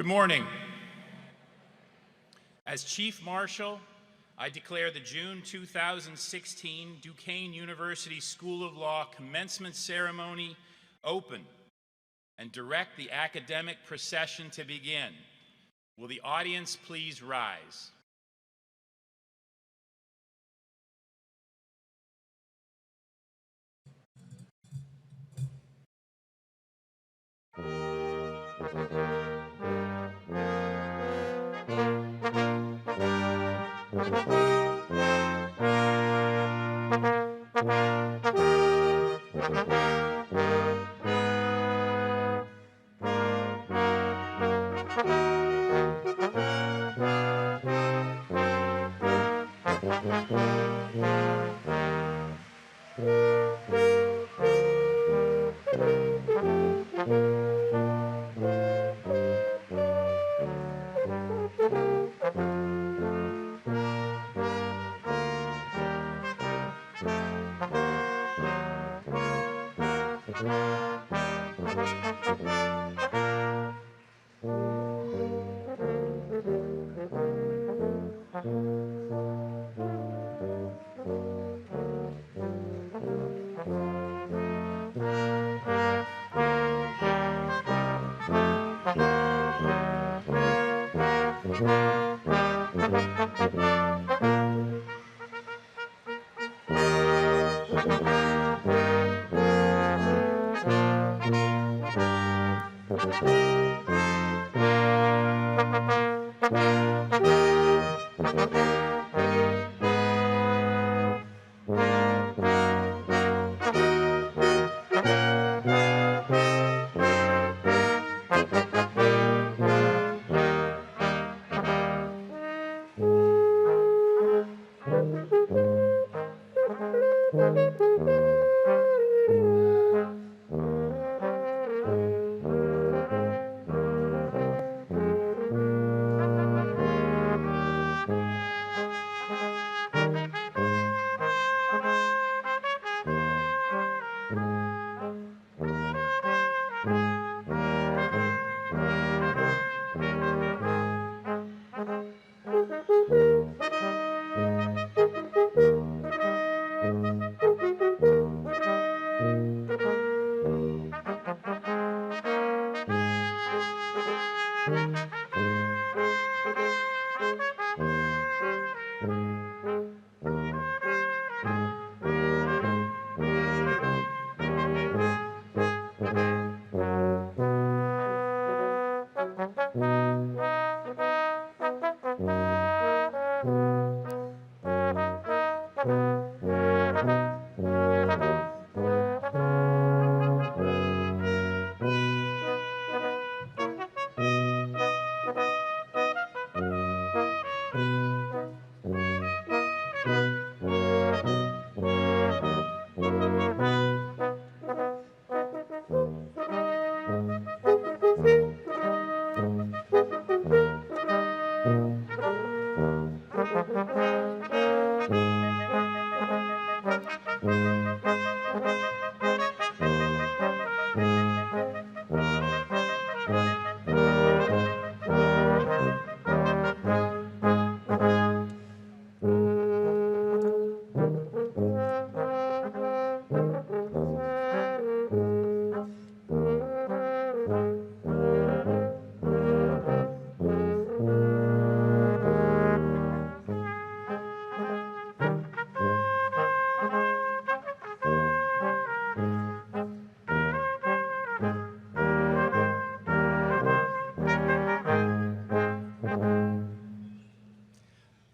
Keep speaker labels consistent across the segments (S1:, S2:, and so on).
S1: Good morning. As Chief Marshal, I declare the June 2016 Duquesne University School of Law commencement ceremony open and direct the academic procession to begin. Will the audience please rise?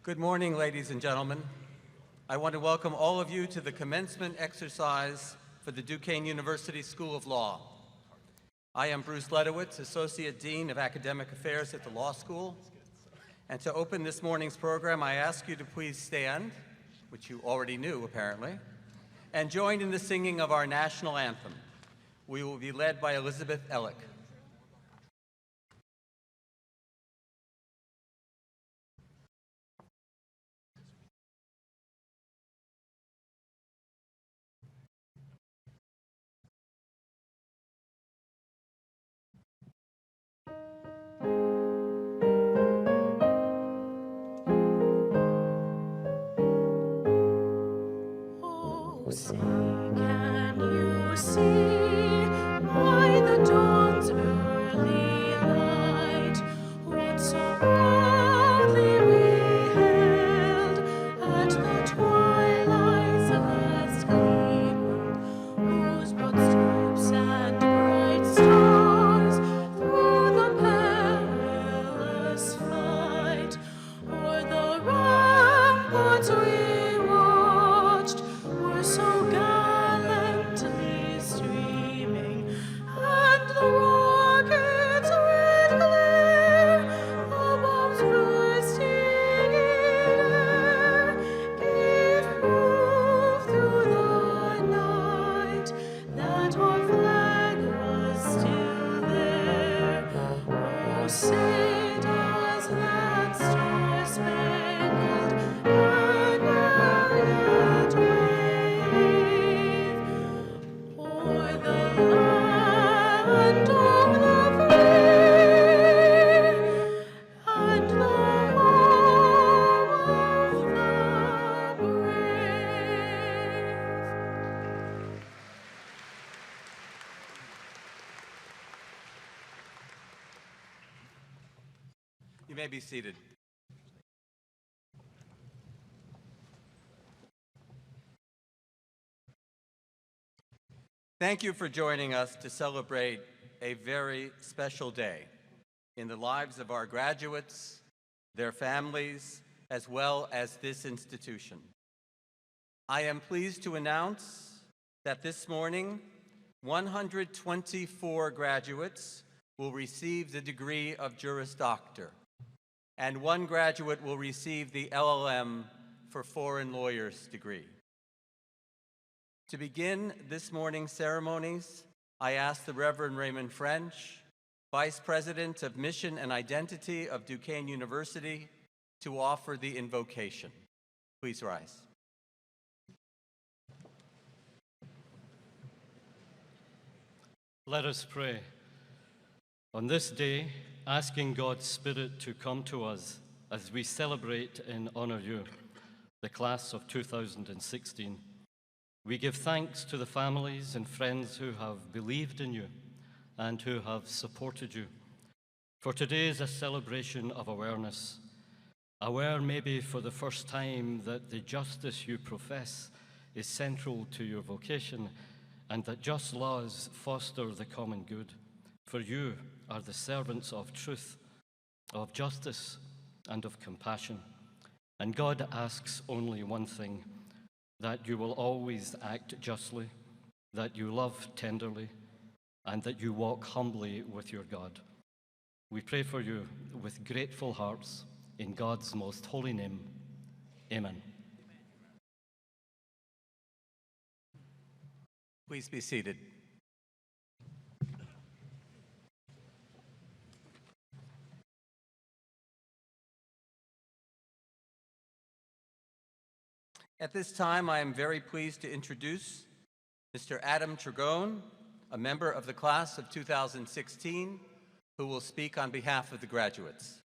S2: Good morning, ladies and gentlemen. I want to welcome all of you to the commencement exercise for the Duquesne University School of Law. I am Bruce Ledowitz, Associate Dean of Academic Affairs at the Law School. And to open this morning's program, I ask you to please stand, which you already knew apparently, and join in the singing of our national anthem. We will be led by Elizabeth Ellick.
S3: Say, can you see by the dawn's early light what so proudly we hailed at the twilight's last gleaming, whose broad stripes and bright stars through the perilous fight o'er the ramparts we watched were so gallantly streaming, and the rocket's red glare, the bombs bursting in air, gave proof through the night that our flag was still there. Oh, say does that star-spangled banner yet wave o'er the land of the free and the home of the brave?
S2: You may be seated. Thank you for joining us to celebrate a very special day in the lives of our graduates, their families, as well as this institution. I am pleased to announce that this morning, 124 graduates will receive the degree of Juris Doctor, and one graduate will receive the LLM for Foreign Lawyers degree. To begin this morning's ceremonies, I ask the Reverend Raymond French, Vice President of Mission and Identity of Duquesne University, to offer the invocation. Please rise.
S4: Let us pray. On this day, asking God's Spirit to come to us as we celebrate and honor you, the class of 2016, we give thanks to the families and friends who have believed in you and who have supported you. For today is a celebration of awareness, aware maybe for the first time that the justice you profess is central to your vocation and that just laws foster the common good. For you are the servants of truth, of justice, and of compassion. And God asks only one thing, that you will always act justly, that you love tenderly, and that you walk humbly with your God. We pray for you with grateful hearts in God's most holy name. Amen.
S2: Please be seated. At this time, I am very pleased to introduce Mr. Adam Tragone, a member of the class of 2016, who will speak on behalf of the graduates.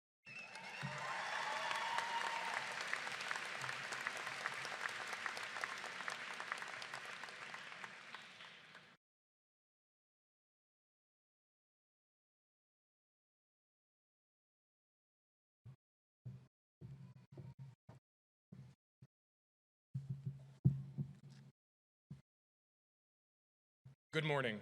S5: Good morning,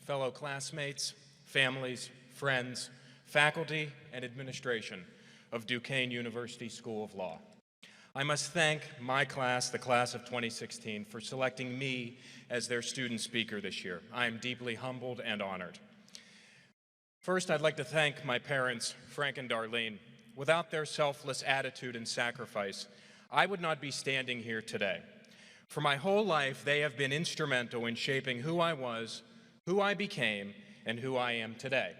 S5: fellow classmates, families, friends, faculty, and administration of Duquesne University School of Law. I must thank my class, the class of 2016, for selecting me as their student speaker this year. I am deeply humbled and honored. First, I'd like to thank my parents, Frank and Darlene. Without their selfless attitude and sacrifice, I would not be standing here today. For my whole life, they have been instrumental in shaping who I was, who I became, and who I am today.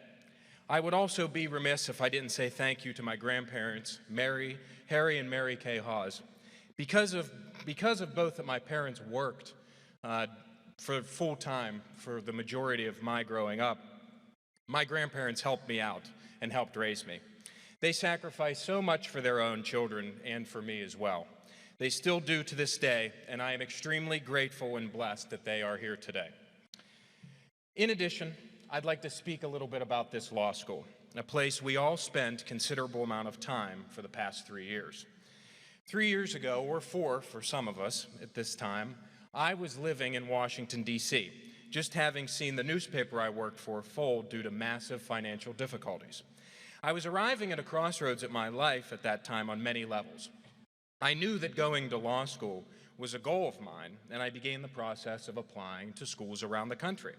S5: I would also be remiss if I didn't say thank you to my grandparents, Harry and Mary Kay Hawes. Because of both that my parents worked for full time for the majority of my growing up, my grandparents helped me out and helped raise me. They sacrificed so much for their own children and for me as well. They still do to this day, and I am extremely grateful and blessed that they are here today. In addition, I'd like to speak a little bit about this law school, a place we all spent considerable amount of time for the past 3 years. 3 years ago, or 4 for some of us at this time, I was living in Washington, D.C., just having seen the newspaper I worked for fold due to massive financial difficulties. I was arriving at a crossroads at my life at that time on many levels. I knew that going to law school was a goal of mine, and I began the process of applying to schools around the country.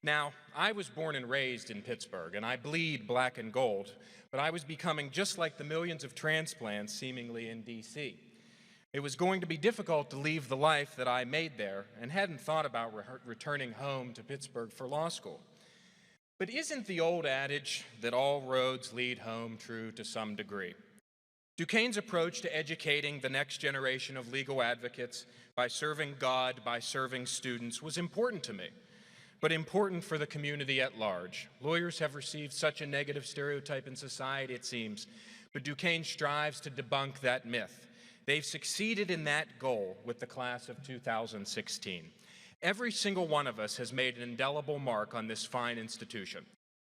S5: Now, I was born and raised in Pittsburgh, and I bleed black and gold, but I was becoming just like the millions of transplants seemingly in D.C. It was going to be difficult to leave the life that I made there and hadn't thought about returning home to Pittsburgh for law school. But isn't the old adage that all roads lead home true to some degree? Duquesne's approach to educating the next generation of legal advocates by serving God, by serving students, was important to me, but important for the community at large. Lawyers have received such a negative stereotype in society, it seems, but Duquesne strives to debunk that myth. They've succeeded in that goal with the class of 2016. Every single one of us has made an indelible mark on this fine institution.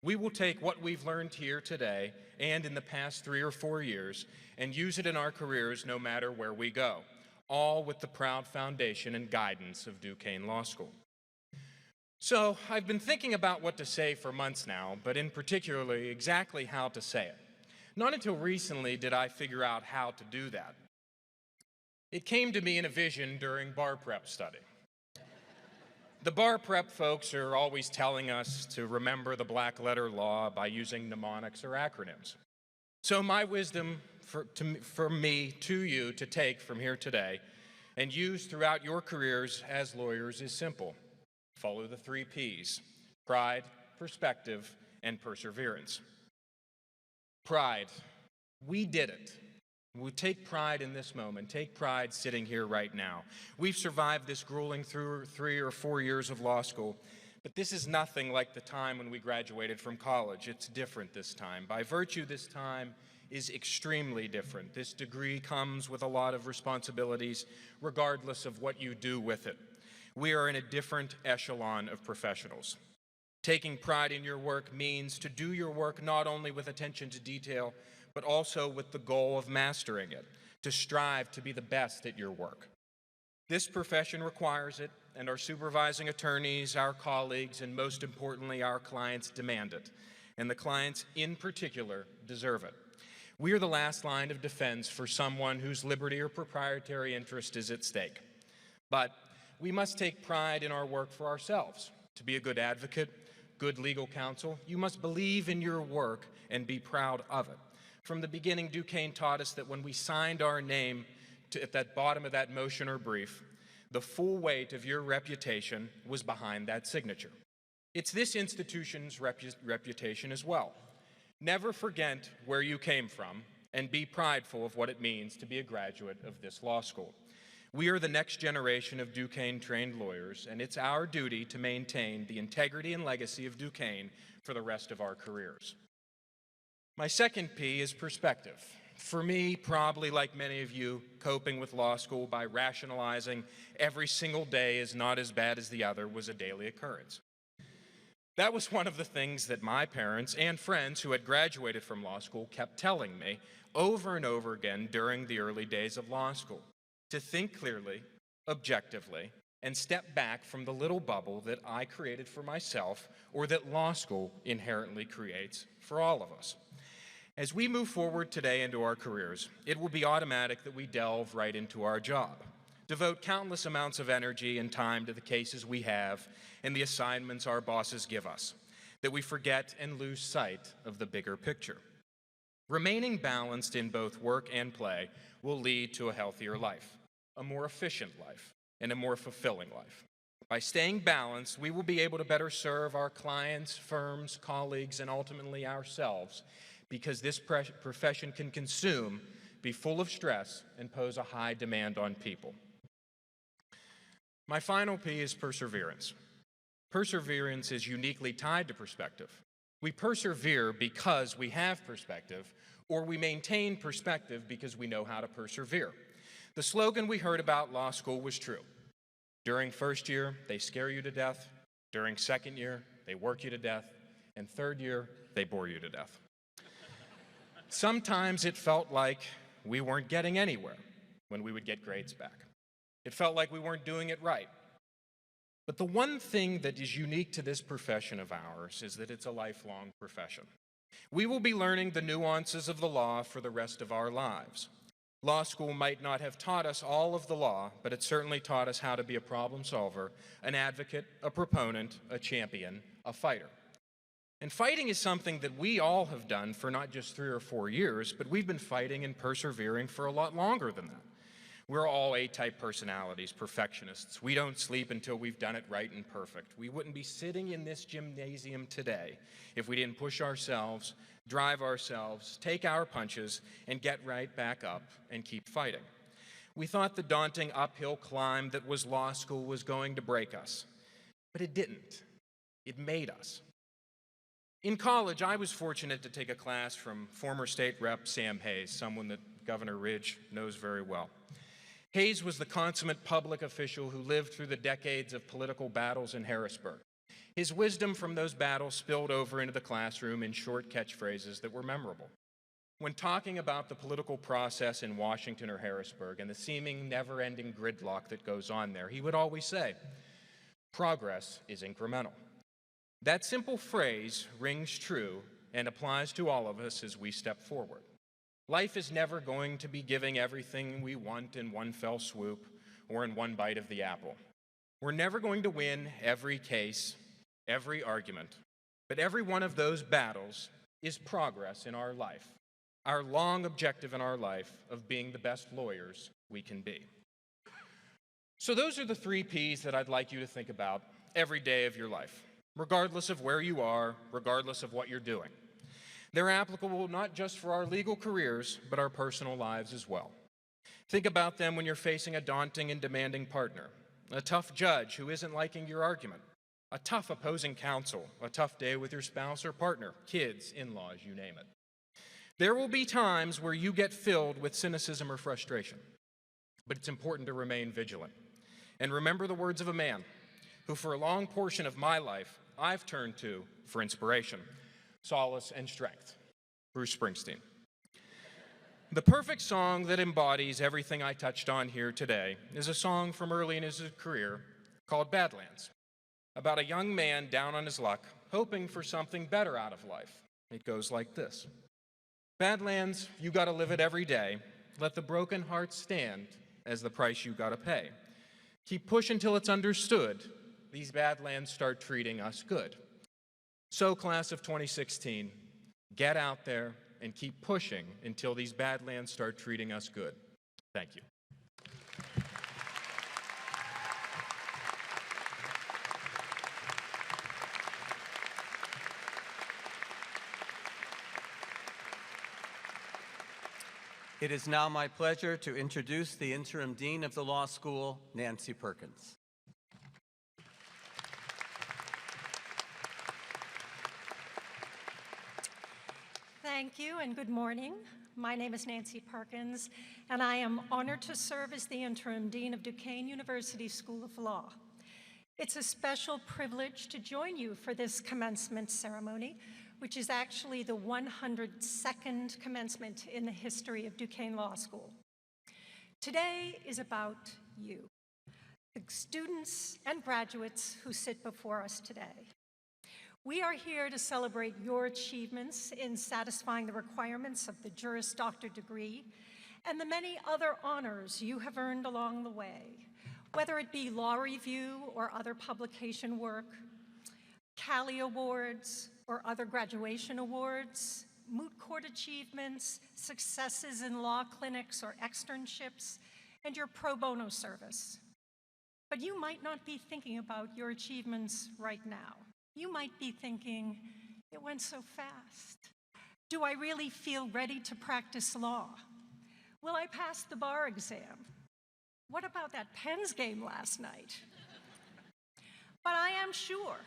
S5: We will take what we've learned here today and in the past 3 or 4 years and use it in our careers no matter where we go, all with the proud foundation and guidance of Duquesne Law School. So I've been thinking about what to say for months now, but in particularly exactly how to say it. Not until recently did I figure out how to do that. It came to me in a vision during bar prep study. The bar prep folks are always telling us to remember the black letter law by using mnemonics or acronyms. So my wisdom from me to you to take from here today and use throughout your careers as lawyers is simple. Follow the 3 P's: pride, perspective, and perseverance. Pride. We did it. We take pride in this moment, take pride sitting here right now. We've survived this grueling 3 or 4 years of law school, but this is nothing like the time when we graduated from college. It's different this time. By virtue, this time is extremely different. This degree comes with a lot of responsibilities, regardless of what you do with it. We are in a different echelon of professionals. Taking pride in your work means to do your work not only with attention to detail, but also with the goal of mastering it, to strive to be the best at your work. This profession requires it, and our supervising attorneys, our colleagues, and most importantly, our clients demand it, and the clients in particular deserve it. We are the last line of defense for someone whose liberty or proprietary interest is at stake. But we must take pride in our work for ourselves. To be a good advocate, good legal counsel, you must believe in your work and be proud of it. From the beginning, Duquesne taught us that when we signed our name at that bottom of that motion or brief, the full weight of your reputation was behind that signature. It's this institution's reputation as well. Never forget where you came from and be prideful of what it means to be a graduate of this law school. We are the next generation of Duquesne-trained lawyers, and it's our duty to maintain the integrity and legacy of Duquesne for the rest of our careers. My second P is perspective. For me, probably like many of you, coping with law school by rationalizing every single day is not as bad as the other was a daily occurrence. That was one of the things that my parents and friends who had graduated from law school kept telling me over and over again during the early days of law school, to think clearly, objectively, and step back from the little bubble that I created for myself or that law school inherently creates for all of us. As we move forward today into our careers, it will be automatic that we delve right into our job, devote countless amounts of energy and time to the cases we have and the assignments our bosses give us, that we forget and lose sight of the bigger picture. Remaining balanced in both work and play will lead to a healthier life, a more efficient life, and a more fulfilling life. By staying balanced, we will be able to better serve our clients, firms, colleagues, and ultimately ourselves, because this profession can consume, be full of stress, and pose a high demand on people. My final P is perseverance. Perseverance is uniquely tied to perspective. We persevere because we have perspective, or we maintain perspective because we know how to persevere. The slogan we heard about law school was true. During first year, they scare you to death. During second year, they work you to death. And third year, they bore you to death. Sometimes it felt like we weren't getting anywhere when we would get grades back. It felt like we weren't doing it right. But the one thing that is unique to this profession of ours is that it's a lifelong profession. We will be learning the nuances of the law for the rest of our lives. Law school might not have taught us all of the law, but it certainly taught us how to be a problem solver, an advocate, a proponent, a champion, a fighter. And fighting is something that we all have done for not just 3 or 4 years, but we've been fighting and persevering for a lot longer than that. We're all A-type personalities, perfectionists. We don't sleep until we've done it right and perfect. We wouldn't be sitting in this gymnasium today if we didn't push ourselves, drive ourselves, take our punches, and get right back up and keep fighting. We thought the daunting uphill climb that was law school was going to break us, but it didn't. It made us. In college, I was fortunate to take a class from former state rep Sam Hayes, someone that Governor Ridge knows very well. Hayes was the consummate public official who lived through the decades of political battles in Harrisburg. His wisdom from those battles spilled over into the classroom in short catchphrases that were memorable. When talking about the political process in Washington or Harrisburg and the seeming never-ending gridlock that goes on there, he would always say, "Progress is incremental." That simple phrase rings true and applies to all of us as we step forward. Life is never going to be giving everything we want in one fell swoop or in one bite of the apple. We're never going to win every case, every argument, but every one of those battles is progress in our life, our long objective in our life of being the best lawyers we can be. So those are the 3 Ps that I'd like you to think about every day of your life, regardless of where you are, regardless of what you're doing. They're applicable not just for our legal careers, but our personal lives as well. Think about them when you're facing a daunting and demanding partner, a tough judge who isn't liking your argument, a tough opposing counsel, a tough day with your spouse or partner, kids, in-laws, you name it. There will be times where you get filled with cynicism or frustration, but it's important to remain vigilant. And remember the words of a man who, for a long portion of my life, I've turned to for inspiration, solace, and strength, Bruce Springsteen. The perfect song that embodies everything I touched on here today is a song from early in his career called Badlands, about a young man down on his luck, hoping for something better out of life. It goes like this. Badlands, you gotta live it every day. Let the broken heart stand as the price you gotta pay. Keep pushing till it's understood. These Badlands start treating us good. So, class of 2016, get out there and keep pushing until these Badlands start treating us good. Thank you.
S2: It is now my pleasure to introduce the Interim Dean of the Law School, Nancy Perkins.
S6: Thank you and good morning. My name is Nancy Perkins, and I am honored to serve as the Interim Dean of Duquesne University School of Law. It's a special privilege to join you for this commencement ceremony, which is actually the 102nd commencement in the history of Duquesne Law School. Today is about you, the students and graduates who sit before us today. We are here to celebrate your achievements in satisfying the requirements of the Juris Doctor degree and the many other honors you have earned along the way, whether it be law review or other publication work, Cali Awards or other graduation awards, moot court achievements, successes in law clinics or externships, and your pro bono service. But you might not be thinking about your achievements right now. You might be thinking, it went so fast. Do I really feel ready to practice law? Will I pass the bar exam? What about that Pens game last night? But I am sure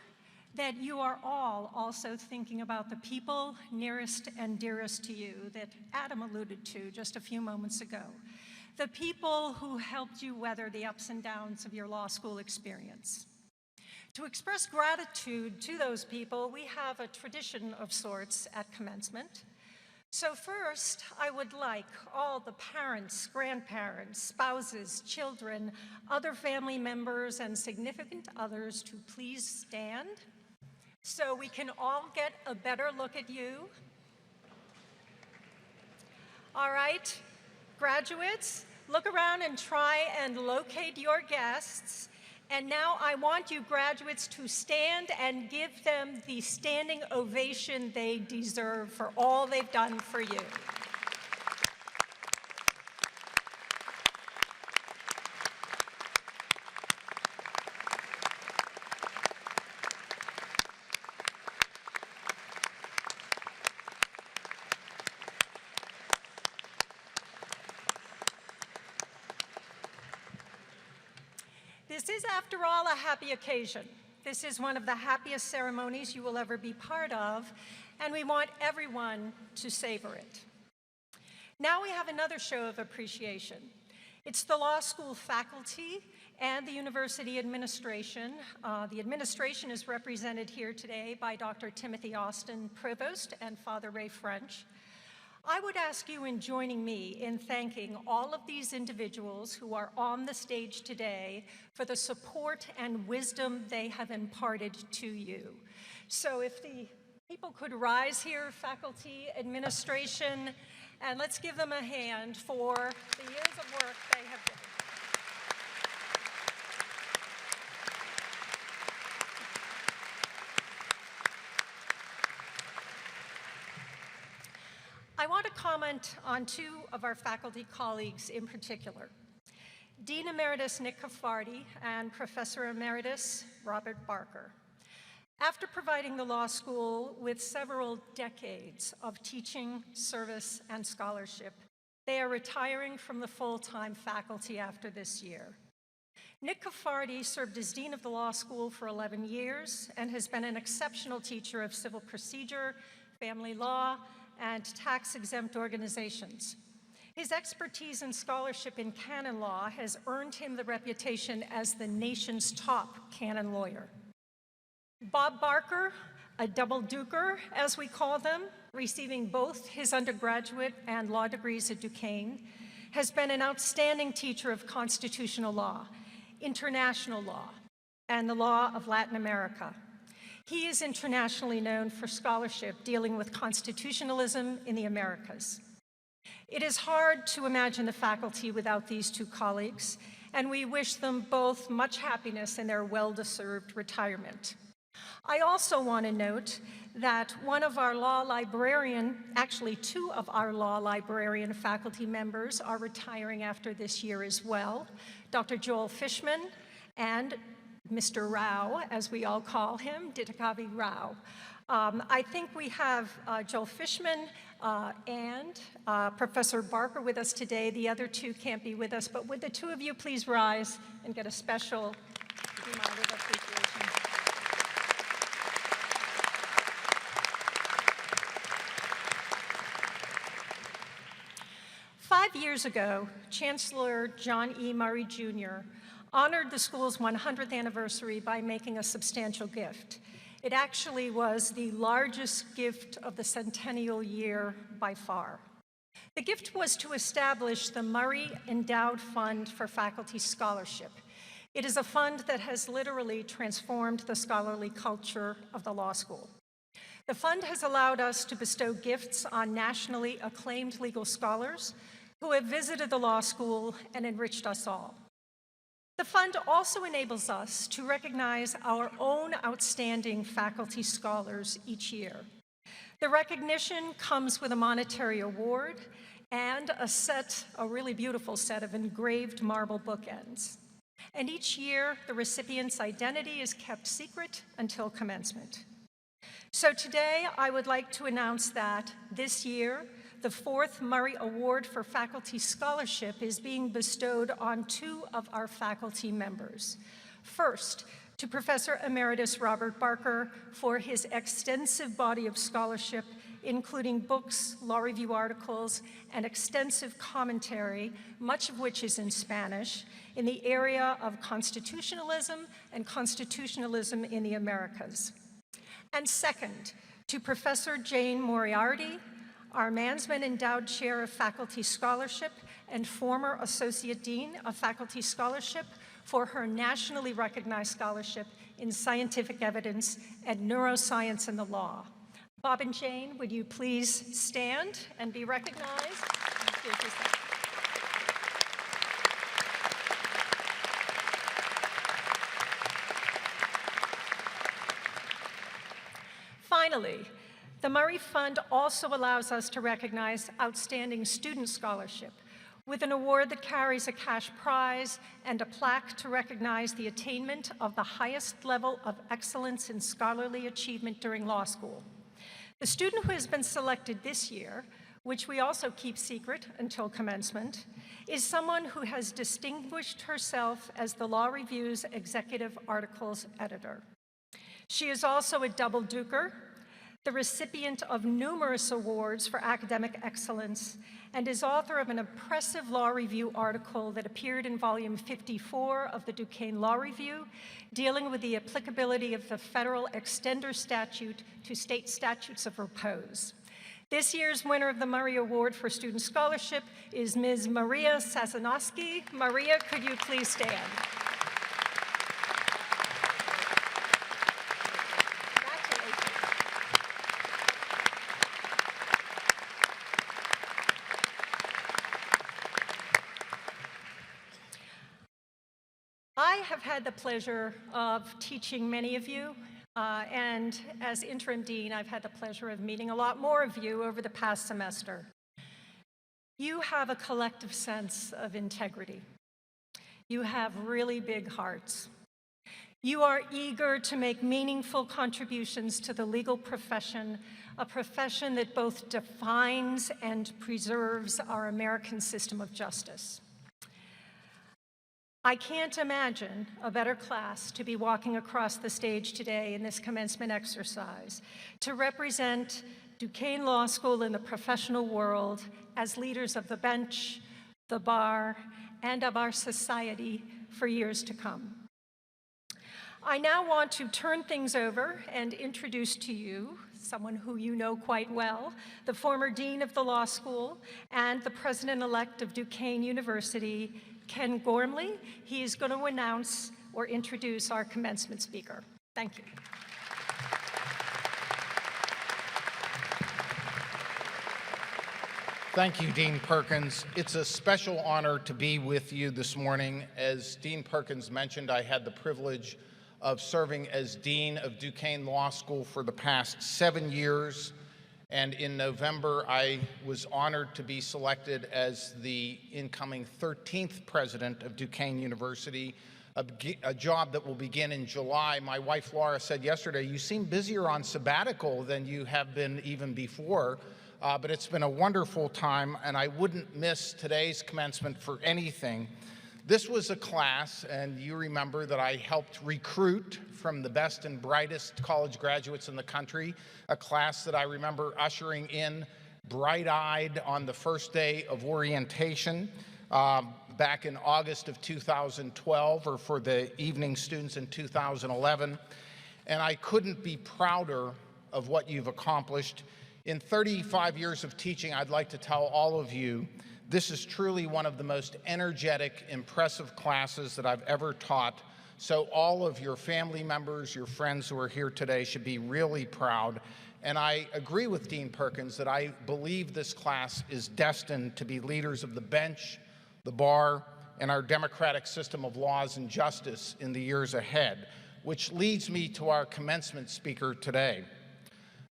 S6: that you are all also thinking about the people nearest and dearest to you that Adam alluded to just a few moments ago. the people who helped you weather the ups and downs of your law school experience. To express gratitude to those people, we have a tradition of sorts at commencement. So first, I would like all the parents, grandparents, spouses, children, other family members, and significant others to please stand so we can all get a better look at you. All right, graduates, look around and try and locate your guests. And now I want you graduates to stand and give them the standing ovation they deserve for all they've done for you. This is, after all, a happy occasion. This is one of the happiest ceremonies you will ever be part of, and we want everyone to savor it. Now we have another show of appreciation. It's the law school faculty and the university administration. The administration is represented here today by Dr. Timothy Austin, Provost, and Father Ray French. I would ask you in joining me in thanking all of these individuals who are on the stage today for the support and wisdom they have imparted to you. So if the people could rise here, faculty, administration, and let's give them a hand for the years of work they have done. I want to comment on two of our faculty colleagues in particular. Dean Emeritus Nick Caffardi and Professor Emeritus Robert Barker. After providing the law school with several decades of teaching, service, and scholarship, they are retiring from the full-time faculty after this year. Nick Caffardi served as Dean of the Law School for 11 years and has been an exceptional teacher of civil procedure, family law, and tax-exempt organizations. His expertise and scholarship in canon law has earned him the reputation as the nation's top canon lawyer. Bob Barker, a double-duker, as we call them, receiving both his undergraduate and law degrees at Duquesne, has been an outstanding teacher of constitutional law, international law, and the law of Latin America. He is internationally known for scholarship dealing with constitutionalism in the Americas. It is hard to imagine the faculty without these two colleagues, and we wish them both much happiness in their well-deserved retirement. I also want to note that one of our law librarian, actually two of our law librarian faculty members are retiring after this year as well, Dr. Joel Fishman and Mr. Rao, as we all call him, Ditakavi Rao. I think we have Joel Fishman and Professor Barker with us today. The other two can't be with us, but would the two of you please rise and get a special reminder of appreciation. Five years ago, Chancellor John E. Murray Jr. honored the school's 100th anniversary by making a substantial gift. It actually was the largest gift of the centennial year by far. The gift was to establish the Murray Endowed Fund for Faculty Scholarship. It is a fund that has literally transformed the scholarly culture of the law school. The fund has allowed us to bestow gifts on nationally acclaimed legal scholars who have visited the law school and enriched us all. The fund also enables us to recognize our own outstanding faculty scholars each year. The recognition comes with a monetary award and a really beautiful set of engraved marble bookends. And each year, the recipient's identity is kept secret until commencement. So today, I would like to announce that this year, the 4th Murray Award for Faculty Scholarship is being bestowed on two of our faculty members. First, to Professor Emeritus Robert Barker for his extensive body of scholarship including books, law review articles, and extensive commentary, much of which is in Spanish, in the area of constitutionalism and constitutionalism in the Americas. And second, to Professor Jane Moriarty, our Mansman Endowed Chair of Faculty Scholarship and former Associate Dean of Faculty Scholarship, for her nationally recognized scholarship in scientific evidence and neuroscience in the law. Bob and Jane, would you please stand and be recognized? Here's your second. Finally, the Murray Fund also allows us to recognize outstanding student scholarship with an award that carries a cash prize and a plaque to recognize the attainment of the highest level of excellence in scholarly achievement during law school. The student who has been selected this year, which we also keep secret until commencement, is someone who has distinguished herself as the Law Review's executive articles editor. She is also a double Duker, the recipient of numerous awards for academic excellence, and is author of an impressive law review article that appeared in volume 54 of the Duquesne Law Review, dealing with the applicability of the federal extender statute to state statutes of repose. This year's winner of the Murray Award for Student Scholarship is Ms. Maria Sazanowski. Maria, could you please stand? I have had the pleasure of teaching many of you, and as interim dean, I've had the pleasure of meeting a lot more of you over the past semester. You have a collective sense of integrity. You have really big hearts. You are eager to make meaningful contributions to the legal profession, a profession that both defines and preserves our American system of justice. I can't imagine a better class to be walking across the stage today in this commencement exercise to represent Duquesne Law School in the professional world as leaders of the bench, the bar, and of our society for years to come. I now want to turn things over and introduce to you someone who you know quite well, the former dean of the law school and the president-elect of Duquesne University, Ken Gormley. He is going to announce or introduce our commencement speaker. Thank you.
S7: Thank you, Dean Perkins. It's a special honor to be with you this morning. As Dean Perkins mentioned, I had the privilege of serving as Dean of Duquesne Law School for the past 7 years. And in November, I was honored to be selected as the incoming 13th president of Duquesne University, a job that will begin in July. My wife, Laura, said yesterday, you seem busier on sabbatical than you have been even before, but it's been a wonderful time, and I wouldn't miss today's commencement for anything. This was a class, and you remember that I helped recruit from the best and brightest college graduates in the country, a class that I remember ushering in bright-eyed on the first day of orientation back in August of 2012, or for the evening students in 2011. And I couldn't be prouder of what you've accomplished. In 35 years of teaching, I'd like to tell all of you, this is truly one of the most energetic, impressive classes that I've ever taught. So all of your family members, your friends who are here today should be really proud. And I agree with Dean Perkins that I believe this class is destined to be leaders of the bench, the bar, and our democratic system of laws and justice in the years ahead, which leads me to our commencement speaker today.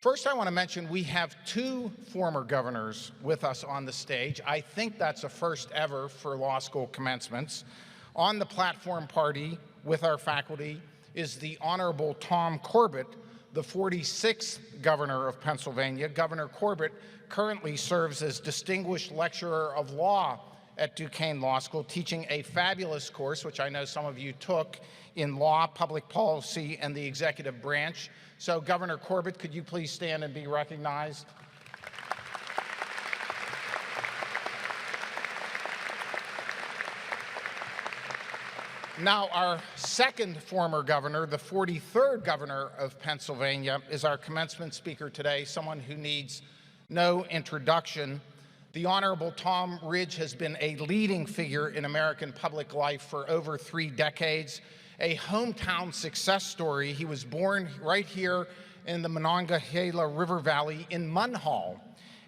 S7: First, I want to mention we have 2 former governors with us on the stage. I think that's a first ever for law school commencements. On the platform party with our faculty is the Honorable Tom Corbett, the 46th governor of Pennsylvania. Governor Corbett currently serves as Distinguished Lecturer of Law at Duquesne Law School, teaching a fabulous course, which I know some of you took, in law, public policy, and the executive branch. So Governor Corbett, could you please stand and be recognized? Now, our second former governor, the 43rd governor of Pennsylvania, is our commencement speaker today, someone who needs no introduction. The Honorable Tom Ridge has been a leading figure in American public life for over 3 decades, a hometown success story. He was born right here in the Monongahela River Valley in Munhall,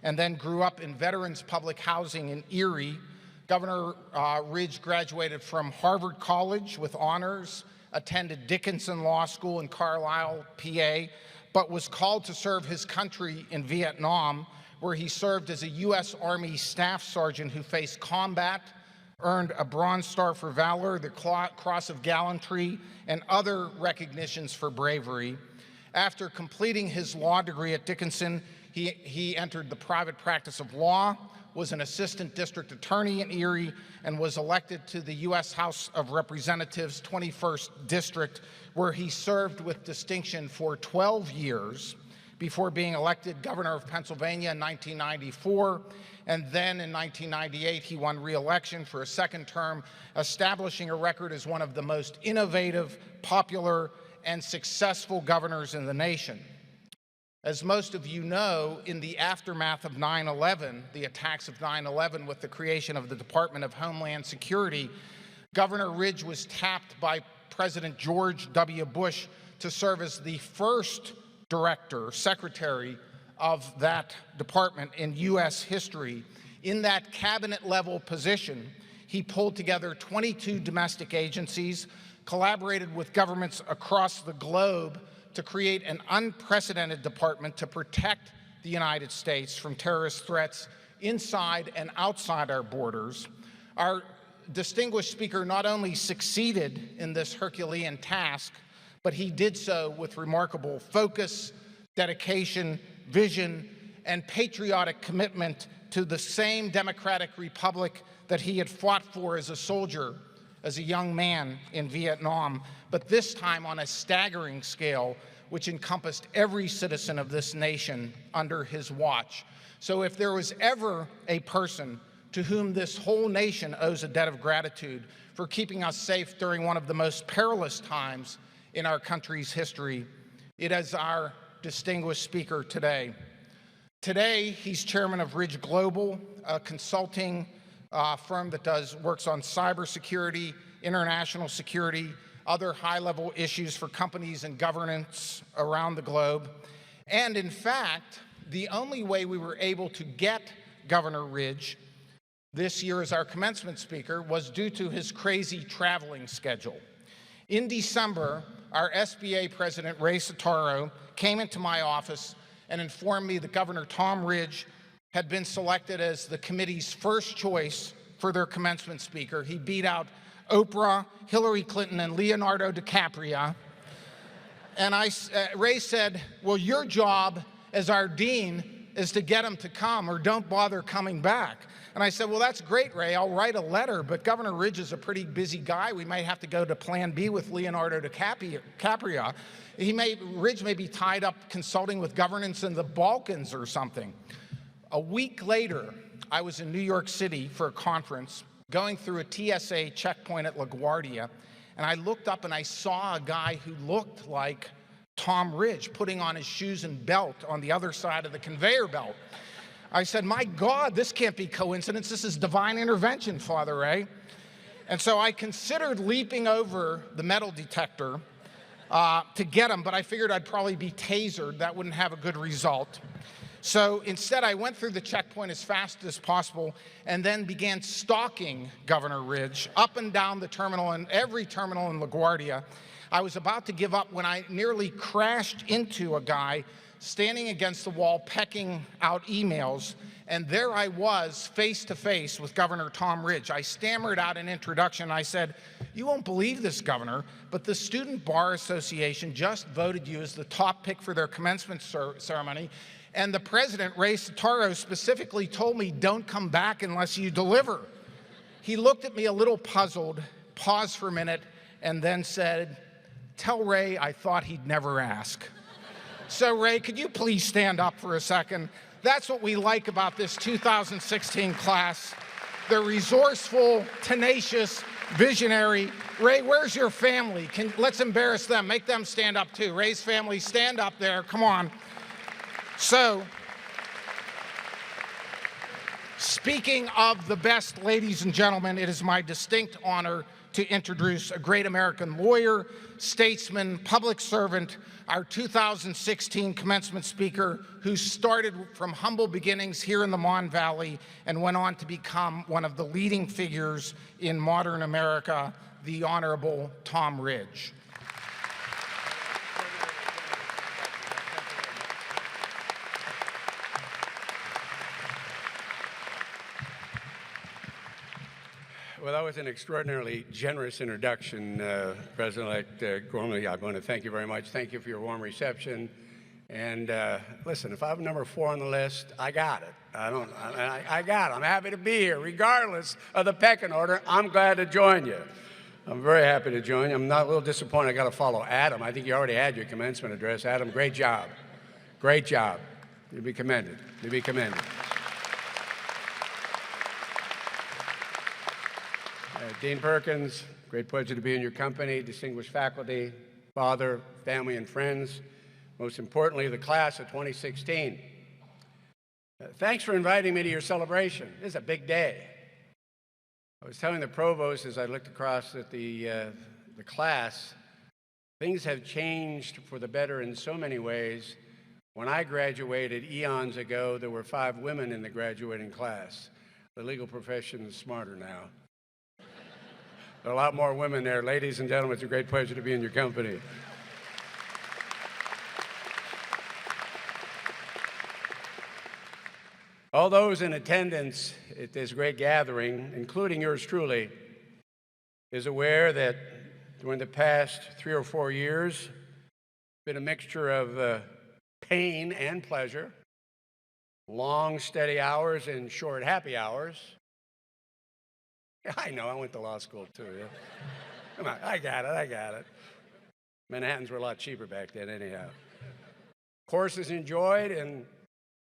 S7: and then grew up in Veterans Public Housing in Erie. Governor Ridge graduated from Harvard College with honors, attended Dickinson Law School in Carlisle, PA, but was called to serve his country in Vietnam, where he served as a U.S. Army Staff Sergeant who faced combat, earned a Bronze Star for Valor, the Cross of Gallantry, and other recognitions for bravery. After completing his law degree at Dickinson, he entered the private practice of law, was an assistant district attorney in Erie, and was elected to the U.S. House of Representatives 21st District, where he served with distinction for 12 years before being elected governor of Pennsylvania in 1994. And then in 1998, he won re-election for a second term, establishing a record as one of the most innovative, popular, and successful governors in the nation. As most of you know, in the aftermath of 9/11, the attacks of 9/11 with the creation of the Department of Homeland Security, Governor Ridge was tapped by President George W. Bush to serve as the first secretary of that department in U.S. history. In that cabinet-level position, he pulled together 22 domestic agencies, collaborated with governments across the globe to create an unprecedented department to protect the United States from terrorist threats inside and outside our borders. Our distinguished speaker not only succeeded in this Herculean task, but he did so with remarkable focus, dedication, vision, and patriotic commitment to the same democratic republic that he had fought for as a soldier, as a young man in Vietnam, but this time on a staggering scale, which encompassed every citizen of this nation under his watch. So if there was ever a person to whom this whole nation owes a debt of gratitude for keeping us safe during one of the most perilous times in our country's history, it is our distinguished speaker today. Today, he's chairman of Ridge Global, a consulting firm that works on cybersecurity, international security, other high-level issues for companies and governance around the globe. And in fact, the only way we were able to get Governor Ridge this year as our commencement speaker was due to his crazy traveling schedule. In December, our SBA president, Ray Sotaro, came into my office and informed me that Governor Tom Ridge had been selected as the committee's first choice for their commencement speaker. He beat out Oprah, Hillary Clinton, and Leonardo DiCaprio. And Ray said, well, your job as our dean is to get him to come or don't bother coming back. And I said, well, that's great, Ray. I'll write a letter, but Governor Ridge is a pretty busy guy. We might have to go to Plan B with Leonardo DiCaprio. Ridge may be tied up consulting with governance in the Balkans or something. A week later, I was in New York City for a conference, going through a TSA checkpoint at LaGuardia, and I looked up and I saw a guy who looked like Tom Ridge putting on his shoes and belt on the other side of the conveyor belt. I said, my God, this can't be coincidence. This is divine intervention, Father Ray. And so I considered leaping over the metal detector to get him, but I figured I'd probably be tasered. That wouldn't have a good result. So instead, I went through the checkpoint as fast as possible and then began stalking Governor Ridge up and down the terminal and every terminal in LaGuardia. I was about to give up when I nearly crashed into a guy standing against the wall, pecking out emails, and there I was, face to face with Governor Tom Ridge. I stammered out an introduction. I said, you won't believe this, Governor, but the Student Bar Association just voted you as the top pick for their commencement ceremony, and the president, Ray Sotaro, specifically told me, don't come back unless you deliver. He looked at me a little puzzled, paused for a minute, and then said, tell Ray I thought he'd never ask. So Ray, could you please stand up for a second? That's what we like about this 2016 class. They're resourceful, tenacious, visionary. Ray, where's your family? Let's embarrass them. Make them stand up too. Ray's family, stand up there. Come on. So, speaking of the best, ladies and gentlemen, it is my distinct honor to introduce a great American lawyer, statesman, public servant, our 2016 commencement speaker, who started from humble beginnings here in the Mon Valley and went on to become one of the leading figures in modern America, the Honorable Tom Ridge.
S8: Well, that was an extraordinarily generous introduction, President-elect Gormley. I want to thank you very much. Thank you for your warm reception. And listen, if I'm number 4 on the list, I got it. I got it. I'm happy to be here, regardless of the pecking order. I'm glad to join you. I'm very happy to join you. I'm not a little disappointed I got to follow Adam. I think you already had your commencement address. Adam, great job. Great job. You'd be commended. You'd be commended. Dean Perkins, great pleasure to be in your company, distinguished faculty, father, family, and friends, most importantly, the class of 2016. Thanks for inviting me to your celebration. This is a big day. I was telling the provost as I looked across at the class, things have changed for the better in so many ways. When I graduated eons ago, there were 5 women in the graduating class. The legal profession is smarter now. There are a lot more women there. Ladies and gentlemen, it's a great pleasure to be in your company. All those in attendance at this great gathering, including yours truly, is aware that during the past 3 or 4 years, it's been a mixture of pain and pleasure, long, steady hours and short, happy hours. I know, I went to law school too. Yeah. Come on, I got it. Manhattans were a lot cheaper back then anyhow. Courses enjoyed and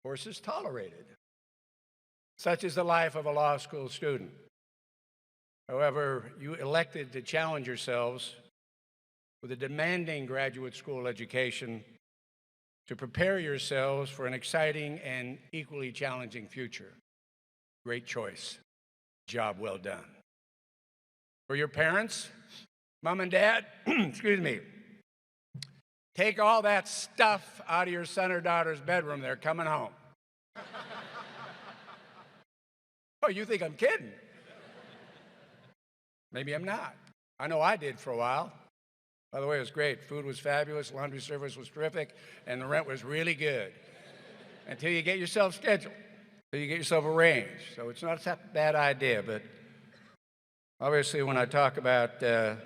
S8: courses tolerated. Such is the life of a law school student. However, you elected to challenge yourselves with a demanding graduate school education to prepare yourselves for an exciting and equally challenging future. Great choice. Job well done. For your parents, mom and dad, excuse me, take all that stuff out of your son or daughter's bedroom. They're coming home. Oh, you think I'm kidding? Maybe I'm not. I know I did for a while. By the way, it was great. Food was fabulous, laundry service was terrific, and the rent was really good. Until you get yourself scheduled. So you get yourself arranged. So it's not a bad idea, but obviously when I talk about your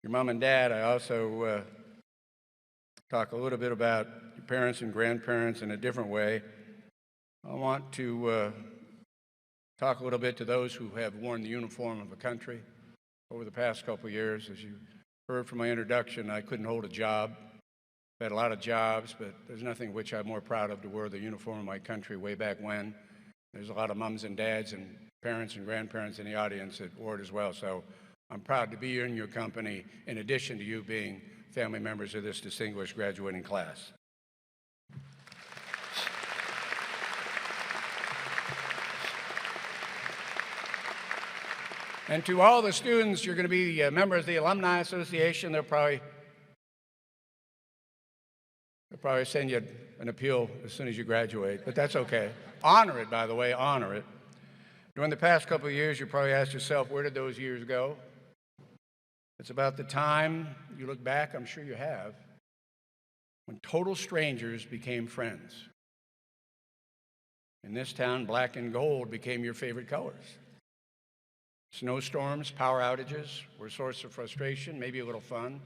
S8: mom and dad, I also talk a little bit about your parents and grandparents in a different way. I want to talk a little bit to those who have worn the uniform of a country over the past couple of years. As you heard from my introduction, I couldn't hold a job. I've had a lot of jobs, but there's nothing which I'm more proud of to wear the uniform of my country way back when. There's a lot of mums and dads and parents and grandparents in the audience that wore it as well. So I'm proud to be in your company, in addition to you being family members of this distinguished graduating class. And to all the students, you're going to be members of the Alumni Association. They'll probably send you an appeal as soon as you graduate, but that's okay. Honor it, by the way, honor it. During the past couple of years, you probably asked yourself, where did those years go? It's about the time you look back, I'm sure you have, when total strangers became friends. In this town, black and gold became your favorite colors. Snowstorms, power outages were a source of frustration, maybe a little fun.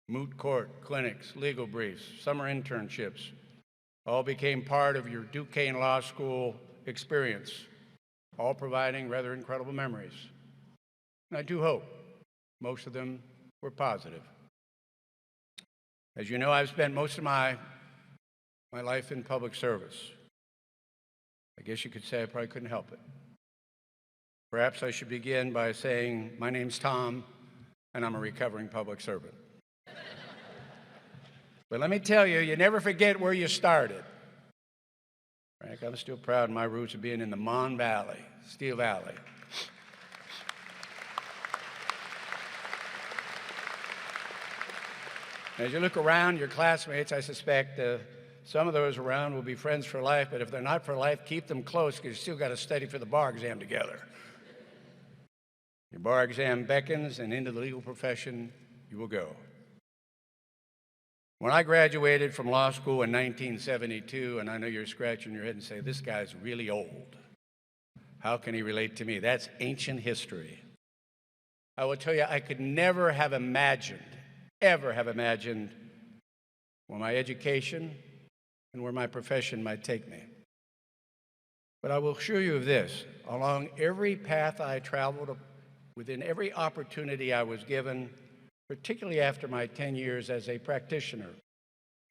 S8: Moot court, clinics, legal briefs, summer internships, all became part of your Duquesne Law School experience, all providing rather incredible memories. And I do hope most of them were positive. As you know, I've spent most of my life in public service. I guess you could say I probably couldn't help it. Perhaps I should begin by saying, my name's Tom, and I'm a recovering public servant. But let me tell you, you never forget where you started. Frank, I'm still proud of my roots of being in the Mon Valley, Steel Valley. As you look around your classmates, I suspect some of those around will be friends for life, but if they're not for life, keep them close because you still got to study for the bar exam together. Your bar exam beckons, and into the legal profession you will go. When I graduated from law school in 1972, and I know you're scratching your head and say, this guy's really old. How can he relate to me? That's ancient history. I will tell you, I could never have imagined, ever have imagined where my education and where my profession might take me. But I will assure you of this, along every path I traveled, within every opportunity I was given, particularly after my 10 years as a practitioner,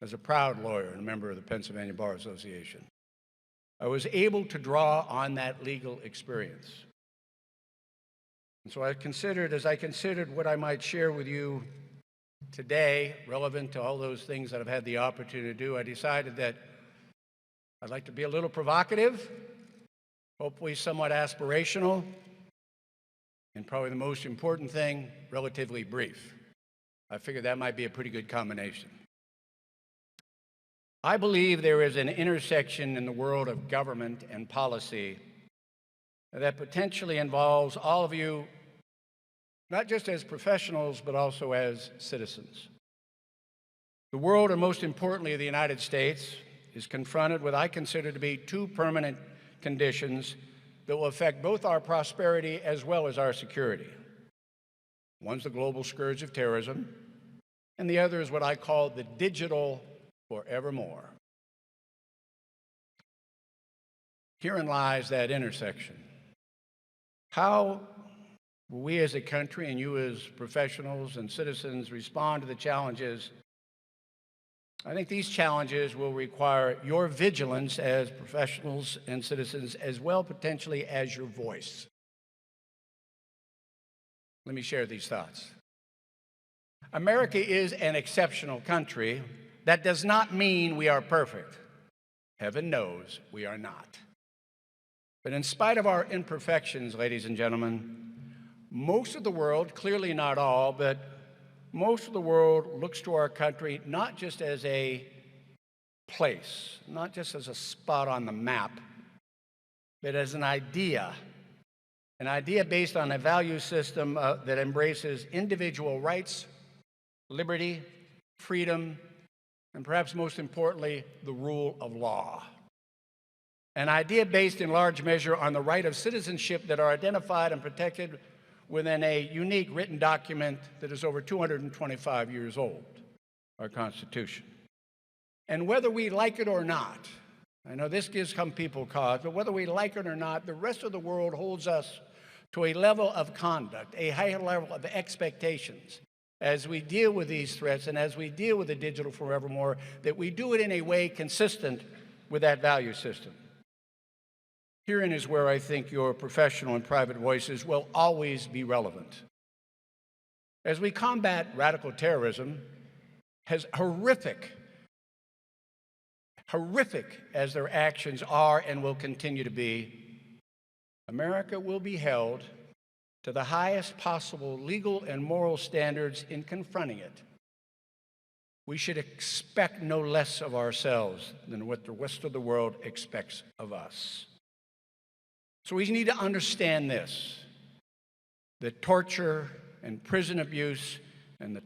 S8: as a proud lawyer and a member of the Pennsylvania Bar Association, I was able to draw on that legal experience. And so as I considered what I might share with you today, relevant to all those things that I've had the opportunity to do, I decided that I'd like to be a little provocative, hopefully somewhat aspirational, and probably the most important thing, relatively brief. I figured that might be a pretty good combination. I believe there is an intersection in the world of government and policy that potentially involves all of you, not just as professionals, but also as citizens. The world, and most importantly the United States, is confronted with what I consider to be two permanent conditions that will affect both our prosperity as well as our security. One's the global scourge of terrorism, and the other is what I call the digital forevermore. Herein lies that intersection. How will we as a country and you as professionals and citizens respond to the challenges? I think these challenges will require your vigilance as professionals and citizens, as well potentially as your voice. Let me share these thoughts. America is an exceptional country. That does not mean we are perfect. Heaven knows we are not. But in spite of our imperfections, ladies and gentlemen, most of the world, clearly not all, but most of the world looks to our country not just as a place, not just as a spot on the map, but as an idea based on a value system that embraces individual rights, liberty, freedom, and perhaps most importantly, the rule of law. An idea based in large measure on the right of citizenship that are identified and protected within a unique written document that is over 225 years old, our Constitution. And whether we like it or not, I know this gives some people cause, but whether we like it or not, the rest of the world holds us to a level of conduct, a higher level of expectations as we deal with these threats and as we deal with the digital forevermore, that we do it in a way consistent with that value system. Herein is where I think your professional and private voices will always be relevant. As we combat radical terrorism, as horrific as their actions are and will continue to be, America will be held to the highest possible legal and moral standards in confronting it. We should expect no less of ourselves than what the rest of the world expects of us. So we need to understand this, that torture and prison abuse and the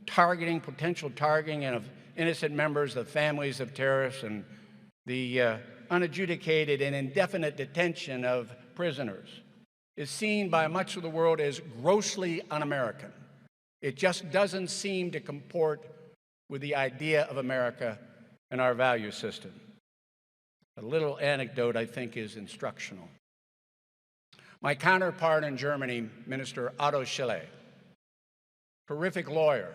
S8: potential targeting of innocent members of families of terrorists and the unadjudicated and indefinite detention of prisoners is seen by much of the world as grossly un-American. It just doesn't seem to comport with the idea of America and our value system. A little anecdote I think is instructional. My counterpart in Germany, Minister Otto Schille, terrific lawyer.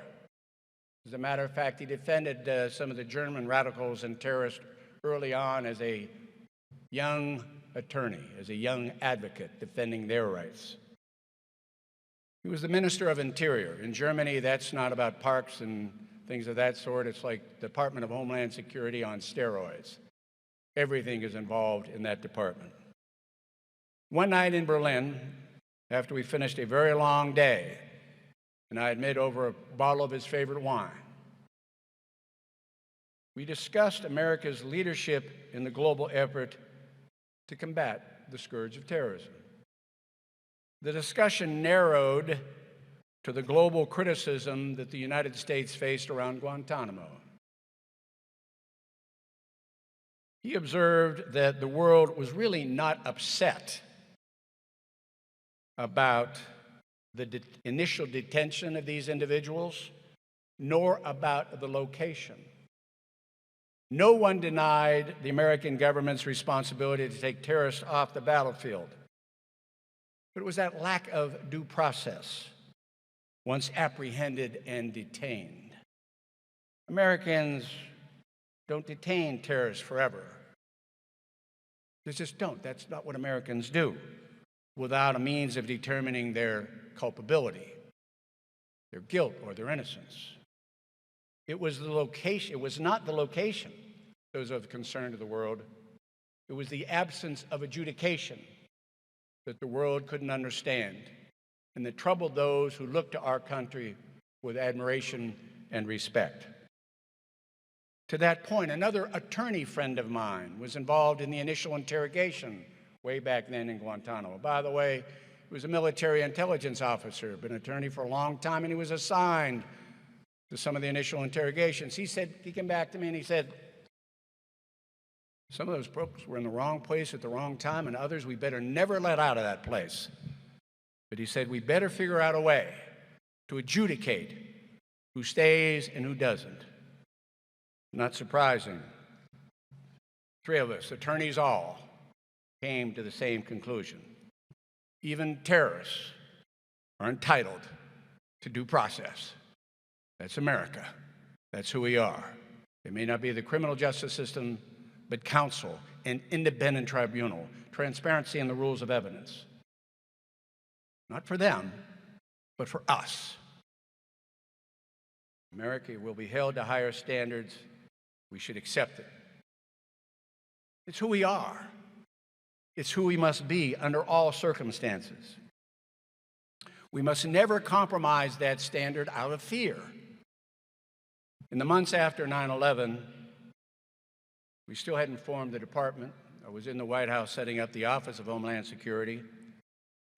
S8: As a matter of fact, he defended some of the German radicals and terrorists early on as a young attorney, as a young advocate defending their rights. He was the Minister of Interior. In Germany, that's not about parks and things of that sort. It's like Department of Homeland Security on steroids. Everything is involved in that department. One night in Berlin, after we finished a very long day, and I had made over a bottle of his favorite wine, we discussed America's leadership in the global effort to combat the scourge of terrorism. The discussion narrowed to the global criticism that the United States faced around Guantanamo. He observed that the world was really not upset about the initial detention of these individuals, nor about the location. No one denied the American government's responsibility to take terrorists off the battlefield. But it was that lack of due process, once apprehended and detained. Americans don't detain terrorists forever. They just don't. That's not what Americans do, without a means of determining their culpability, their guilt, or their innocence. It was the location. It was not the location that was of concern to the world. It was the absence of adjudication that the world couldn't understand, and that troubled those who looked to our country with admiration and respect. To that point, another attorney friend of mine was involved in the initial interrogation way back then in Guantanamo. By the way, he was a military intelligence officer, been an attorney for a long time, and he was assigned to some of the initial interrogations. He came back to me and he said, some of those folks were in the wrong place at the wrong time, and others we better never let out of that place. But he said, we better figure out a way to adjudicate who stays and who doesn't. Not surprising. Three of us, attorneys all, came to the same conclusion. Even terrorists are entitled to due process. That's America. That's who we are. It may not be the criminal justice system, but counsel, an independent tribunal, transparency in the rules of evidence. Not for them, but for us. America will be held to higher standards. We should accept it. It's who we are. It's who we must be under all circumstances. We must never compromise that standard out of fear. In the months after 9/11, we still hadn't formed the department. I was in the White House setting up the Office of Homeland Security.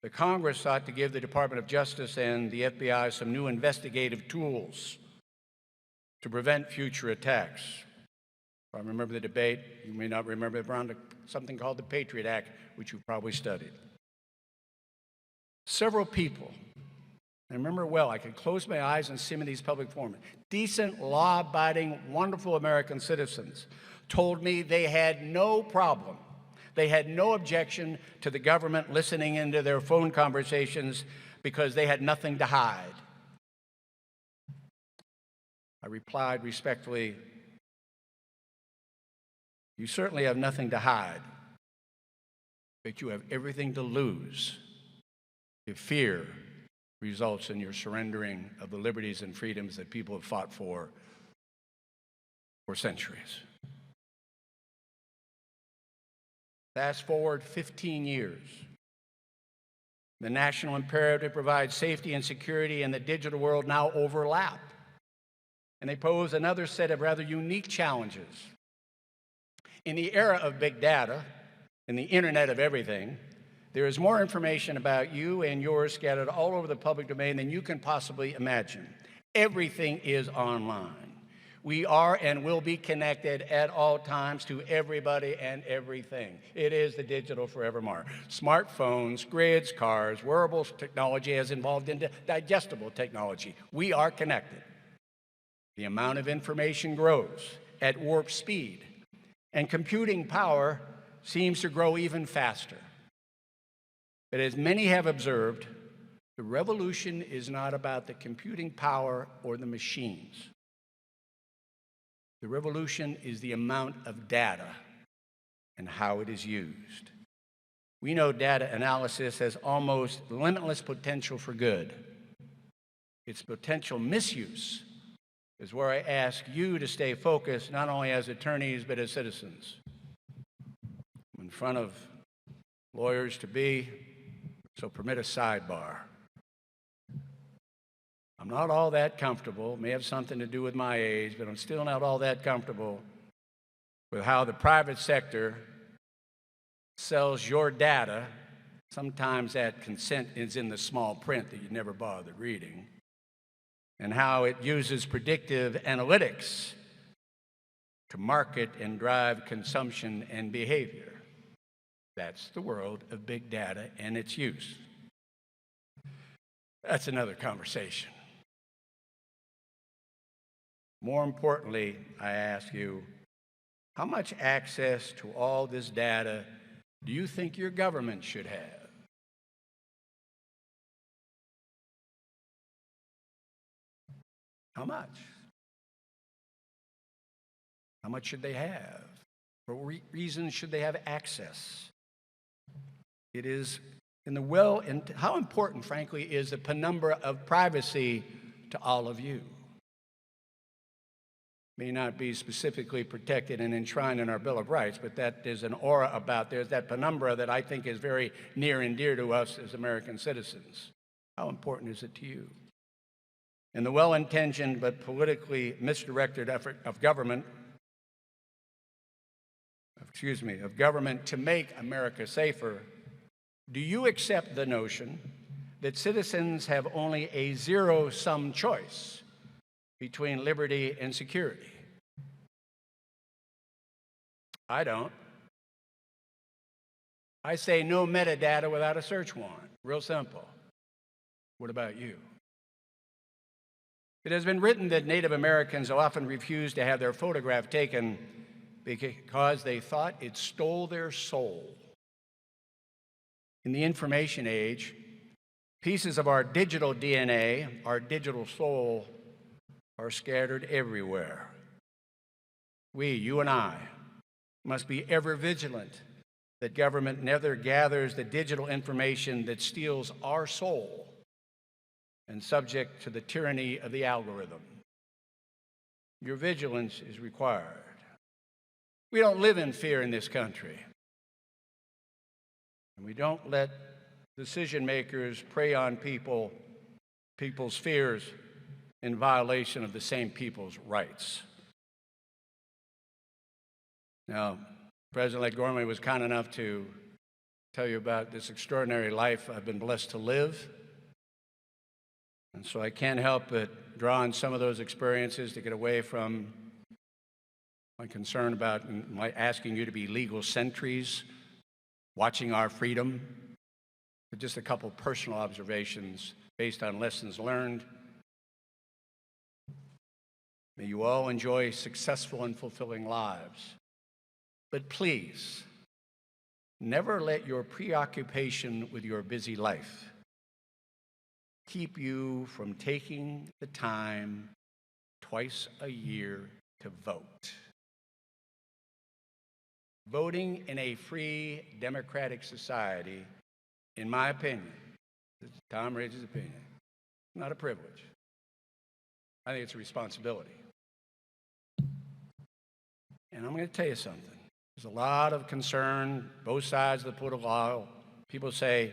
S8: The Congress sought to give the Department of Justice and the FBI some new investigative tools to prevent future attacks. If I remember the debate, you may not remember it, around something called the Patriot Act, which you probably studied. Several people, I remember well, I could close my eyes and see them in these public forums, decent, law-abiding, wonderful American citizens, told me they had no problem, they had no objection to the government listening into their phone conversations because they had nothing to hide. I replied respectfully, you certainly have nothing to hide, but you have everything to lose if fear results in your surrendering of the liberties and freedoms that people have fought for centuries. Fast forward 15 years. The national imperative to provide safety and security in the digital world now overlap, and they pose another set of rather unique challenges. In the era of big data and the Internet of everything, there is more information about you and yours scattered all over the public domain than you can possibly imagine. Everything is online. We are and will be connected at all times to everybody and everything. It is the digital forevermore. Smartphones, grids, cars, wearables technology has evolved into digestible technology. We are connected. The amount of information grows at warp speed, and computing power seems to grow even faster. But as many have observed, the revolution is not about the computing power or the machines. The revolution is the amount of data and how it is used. We know data analysis has almost limitless potential for good. its potential misuse is where I ask you to stay focused, not only as attorneys, but as citizens. I'm in front of lawyers to be, so permit a sidebar. I'm not all that comfortable, it may have something to do with my age, but I'm still not all that comfortable with how the private sector sells your data. Sometimes that consent is in the small print that you never bothered reading, and how it uses predictive analytics to market and drive consumption and behavior. That's the world of big data and its use. That's another conversation. More importantly, I ask you, how much access to all this data do you think your government should have? How much? How much should they have? For what reasons should they have access? It is how important, frankly, is the penumbra of privacy to all of you? May not be specifically protected and enshrined in our Bill of Rights, but that there's an aura about, there's that penumbra that I think is very near and dear to us as American citizens. How important is it to you? In the well-intentioned but politically misdirected effort of government to make America safer, do you accept the notion that citizens have only a zero-sum choice between liberty and security? I don't. I say no metadata without a search warrant. Real simple. What about you? It has been written that Native Americans often refused to have their photograph taken because they thought it stole their soul. In the information age, pieces of our digital DNA, our digital soul, are scattered everywhere. We, you and I, must be ever vigilant that government never gathers the digital information that steals our soul and subject to the tyranny of the algorithm. Your vigilance is required. We don't live in fear in this country. And we don't let decision makers prey on people's fears in violation of the same people's rights. Now, President-elect Gormley was kind enough to tell you about this extraordinary life I've been blessed to live. And so I can't help but draw on some of those experiences to get away from my concern about my asking you to be legal sentries, watching our freedom. But just a couple personal observations based on lessons learned. May you all enjoy successful and fulfilling lives. But please, never let your preoccupation with your busy life keep you from taking the time twice a year to vote. Voting in a free democratic society, in my opinion, this is Tom Ridge's opinion, not a privilege. I think it's a responsibility. And I'm going to tell you something. There's a lot of concern, both sides of the political aisle. People say,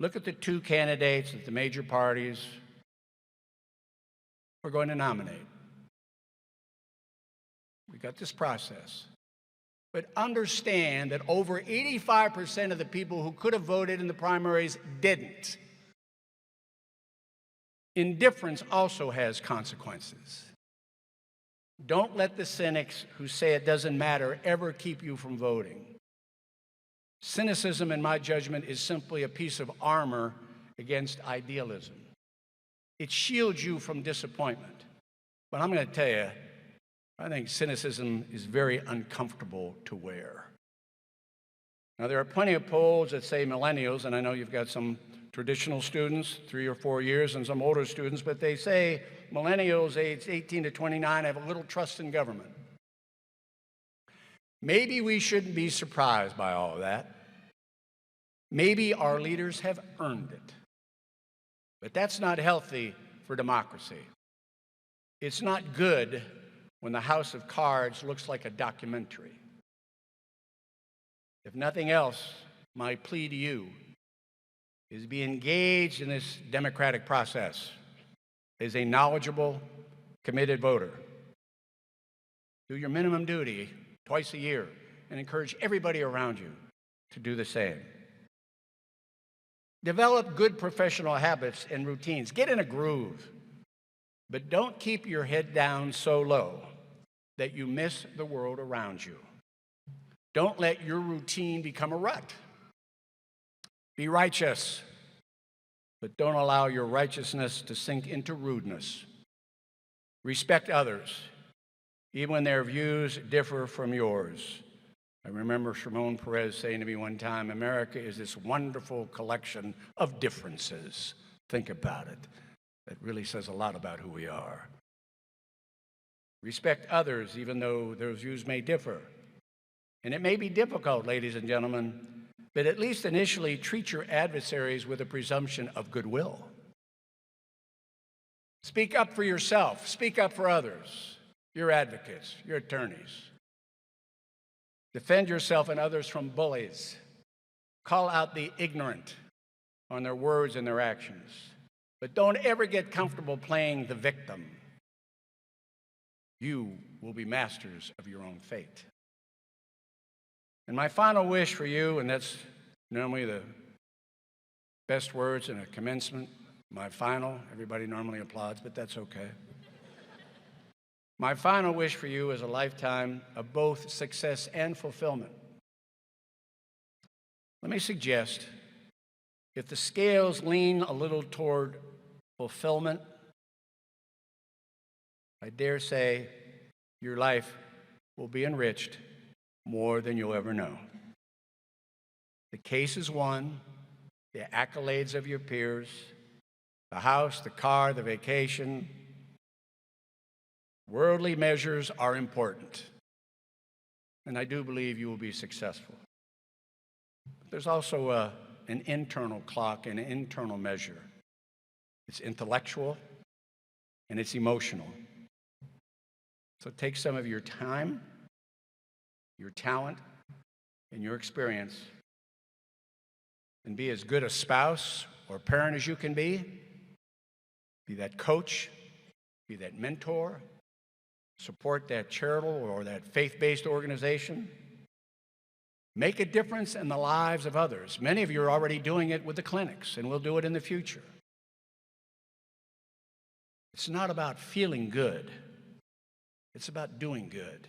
S8: look at the two candidates that the major parties are going to nominate. We got this process. But understand that over 85% of the people who could have voted in the primaries didn't. Indifference also has consequences. Don't let the cynics who say it doesn't matter ever keep you from voting. Cynicism, in my judgment, is simply a piece of armor against idealism. It shields you from disappointment. But I'm going to tell you, I think cynicism is very uncomfortable to wear. Now, there are plenty of polls that say millennials, and I know you've got some traditional students, 3 or 4 years, and some older students, but they say millennials aged 18 to 29 have a little trust in government. Maybe we shouldn't be surprised by all of that. Maybe our leaders have earned it. But that's not healthy for democracy. It's not good when the House of Cards looks like a documentary. If nothing else, my plea to you is be engaged in this democratic process as a knowledgeable, committed voter. Do your minimum duty twice a year and encourage everybody around you to do the same. Develop good professional habits and routines. Get in a groove, but don't keep your head down so low that you miss the world around you. Don't let your routine become a rut. Be righteous, but don't allow your righteousness to sink into rudeness. Respect others, even when their views differ from yours. I remember Shimon Peres saying to me one time, America is this wonderful collection of differences. Think about it. That really says a lot about who we are. Respect others, even though their views may differ. And it may be difficult, ladies and gentlemen, but at least initially treat your adversaries with a presumption of goodwill. Speak up for yourself. Speak up for others, your advocates, your attorneys. Defend yourself and others from bullies. Call out the ignorant on their words and their actions. But don't ever get comfortable playing the victim. You will be masters of your own fate. And my final wish for you, and that's normally the best words in a commencement, my final, everybody normally applauds, but that's okay. My final wish for you is a lifetime of both success and fulfillment. Let me suggest, if the scales lean a little toward fulfillment, I dare say your life will be enriched more than you'll ever know. The case is won, the accolades of your peers, the house, the car, the vacation. Worldly measures are important, and I do believe you will be successful. But there's also an internal clock and an internal measure. It's intellectual and it's emotional. So take some of your time, your talent, and your experience, and be as good a spouse or parent as you can be. Be that coach, be that mentor, support that charitable or that faith-based organization. Make a difference in the lives of others. Many of you are already doing it with the clinics, and we'll do it in the future. It's not about feeling good. It's about doing good,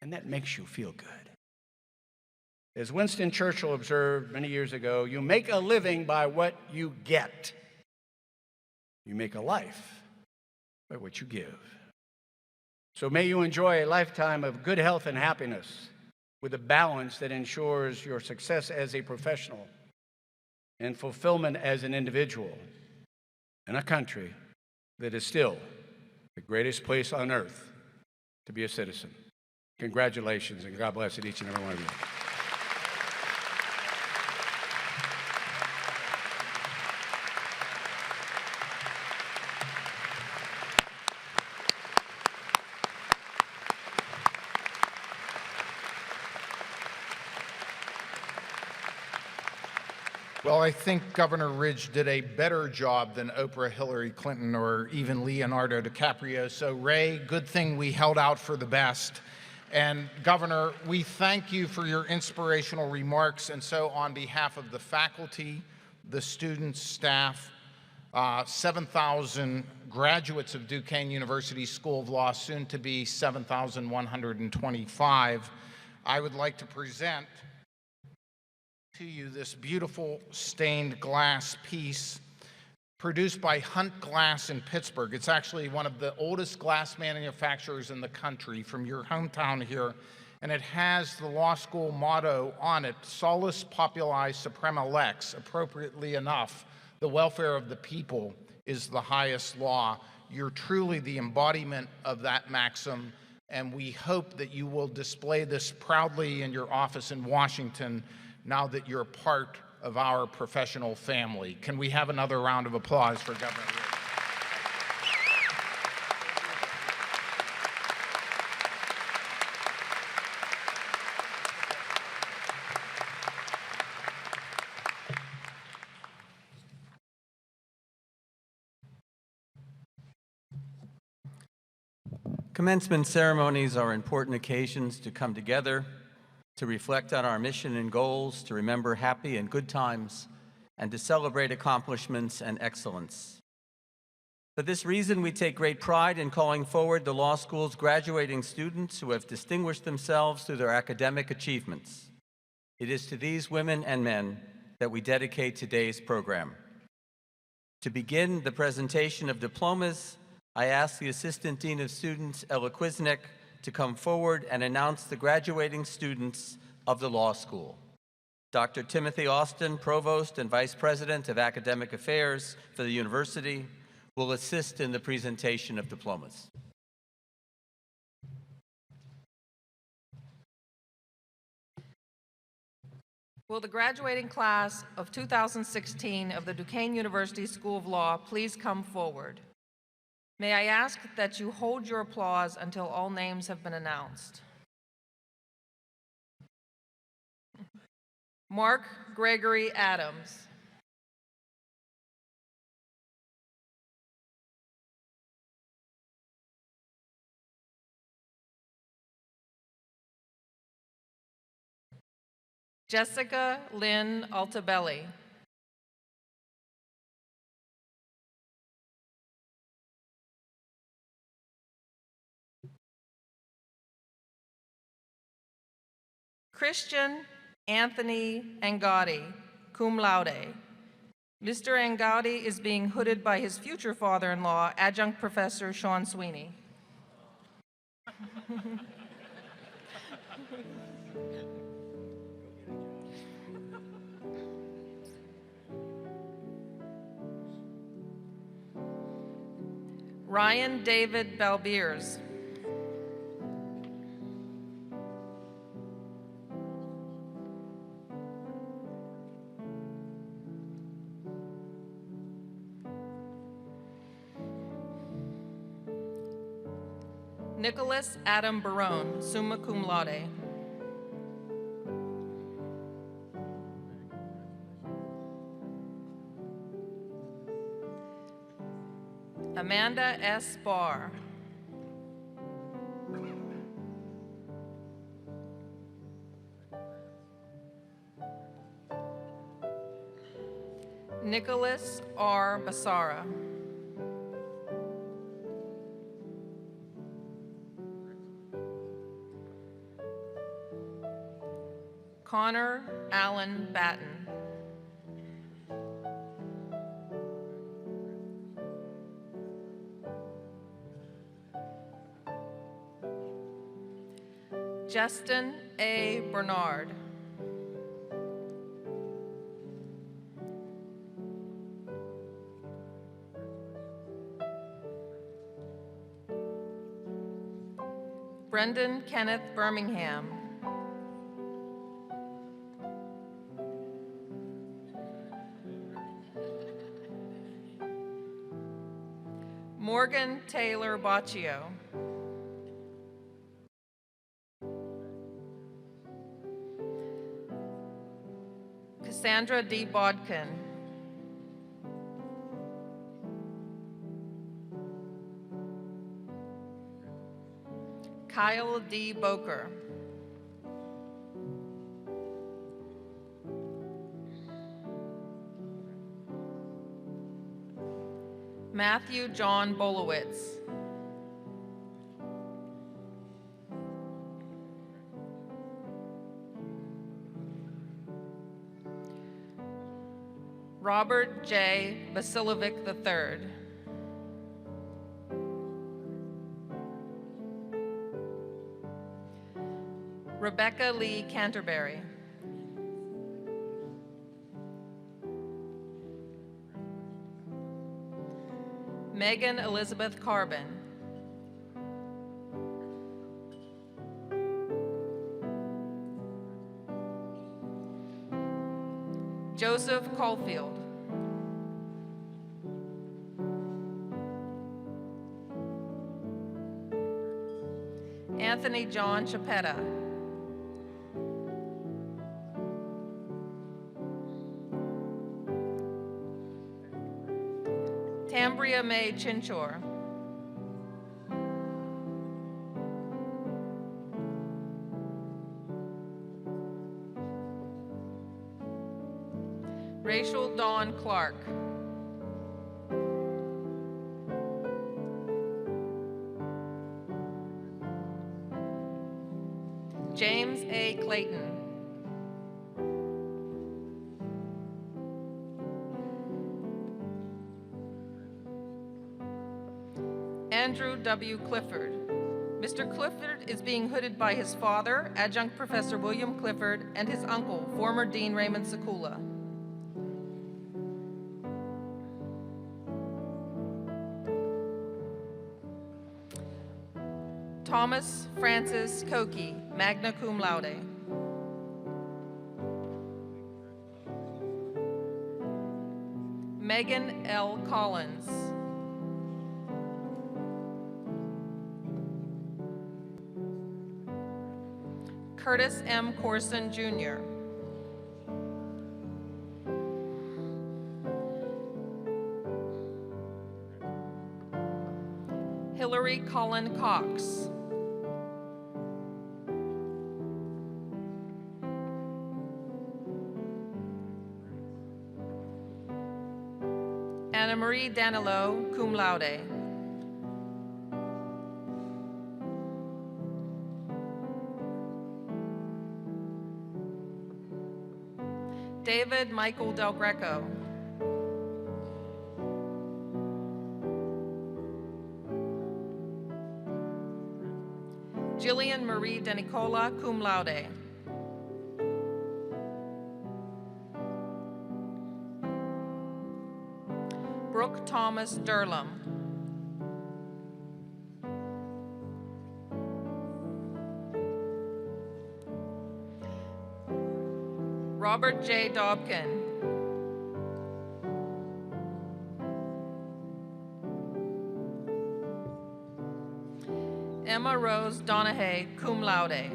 S8: and that makes you feel good. As Winston Churchill observed many years ago, you make a living by what you get. You make a life by what you give. So may you enjoy a lifetime of good health and happiness with a balance that ensures your success as a professional and fulfillment as an individual in a country that is still the greatest place on earth to be a citizen. Congratulations, and God bless each and every one of you.
S7: Well, I think Governor Ridge did a better job than Oprah, Hillary Clinton, or even Leonardo DiCaprio. So, Ray, good thing we held out for the best. And Governor, we thank you for your inspirational remarks. And so on behalf of the faculty, the students, staff, 7,000 graduates of Duquesne University School of Law, soon to be 7,125, I would like to present to you this beautiful stained glass piece produced by Hunt Glass in Pittsburgh. It's actually one of the oldest glass manufacturers in the country from your hometown here, and it has the law school motto on it, Solus Populi Suprema Lex. Appropriately enough, the welfare of the people is the highest law. You're truly the embodiment of that maxim, and we hope that you will display this proudly in your office in Washington now that you're part of our professional family. Can we have another round of applause for Governor Ridge?
S2: Commencement ceremonies are important occasions to come together, to reflect on our mission and goals, to remember happy and good times, and to celebrate accomplishments and excellence. For this reason, we take great pride in calling forward the law school's graduating students who have distinguished themselves through their academic achievements. It is to these women and men that we dedicate today's program. To begin the presentation of diplomas, I ask the Assistant Dean of Students, Ella Quiznek, to come forward and announce the graduating students of the law school. Dr. Timothy Austin, Provost and Vice President of Academic Affairs for the university, will assist in the presentation of diplomas.
S9: Will the graduating class of 2016 of the Duquesne University School of Law please come forward? May I ask that you hold your applause until all names have been announced. Mark Gregory Adams. Jessica Lynn Altabelli. Christian Anthony Angotti, cum laude. Mr. Angotti is being hooded by his future father-in-law, Adjunct Professor Sean Sweeney. Ryan David Balbiers. Nicholas Adam Barone, summa cum laude. Amanda S. Barr. Nicholas R. Basara. Connor Allen Batten. Justin A. Bernard. Brendan Kenneth Birmingham. Morgan Taylor Baccio. Cassandra D. Bodkin. Kyle D. Boker. Matthew John Bolowitz. Robert J. Basilovic III. Rebecca Lee Canterbury. Megan Elizabeth Carbon. Joseph Caulfield. Anthony John Chapetta. Tambria May Chinchor. Rachel Dawn Clark. James A. Clayton. Andrew W. Clifford. Mr. Clifford is being hooded by his father, Adjunct Professor William Clifford, and his uncle, former Dean Raymond Sekula. Thomas Francis Koki, magna cum laude. Megan L. Collins. Curtis M. Corson, Jr. Hillary Cullen Cox. Anna Marie Danilo, cum laude. David Michael Del Greco. Jillian Marie DeNicola, cum laude. Brooke Thomas Durlam. Robert J. Dobkin. Emma Rose Donahue, cum laude.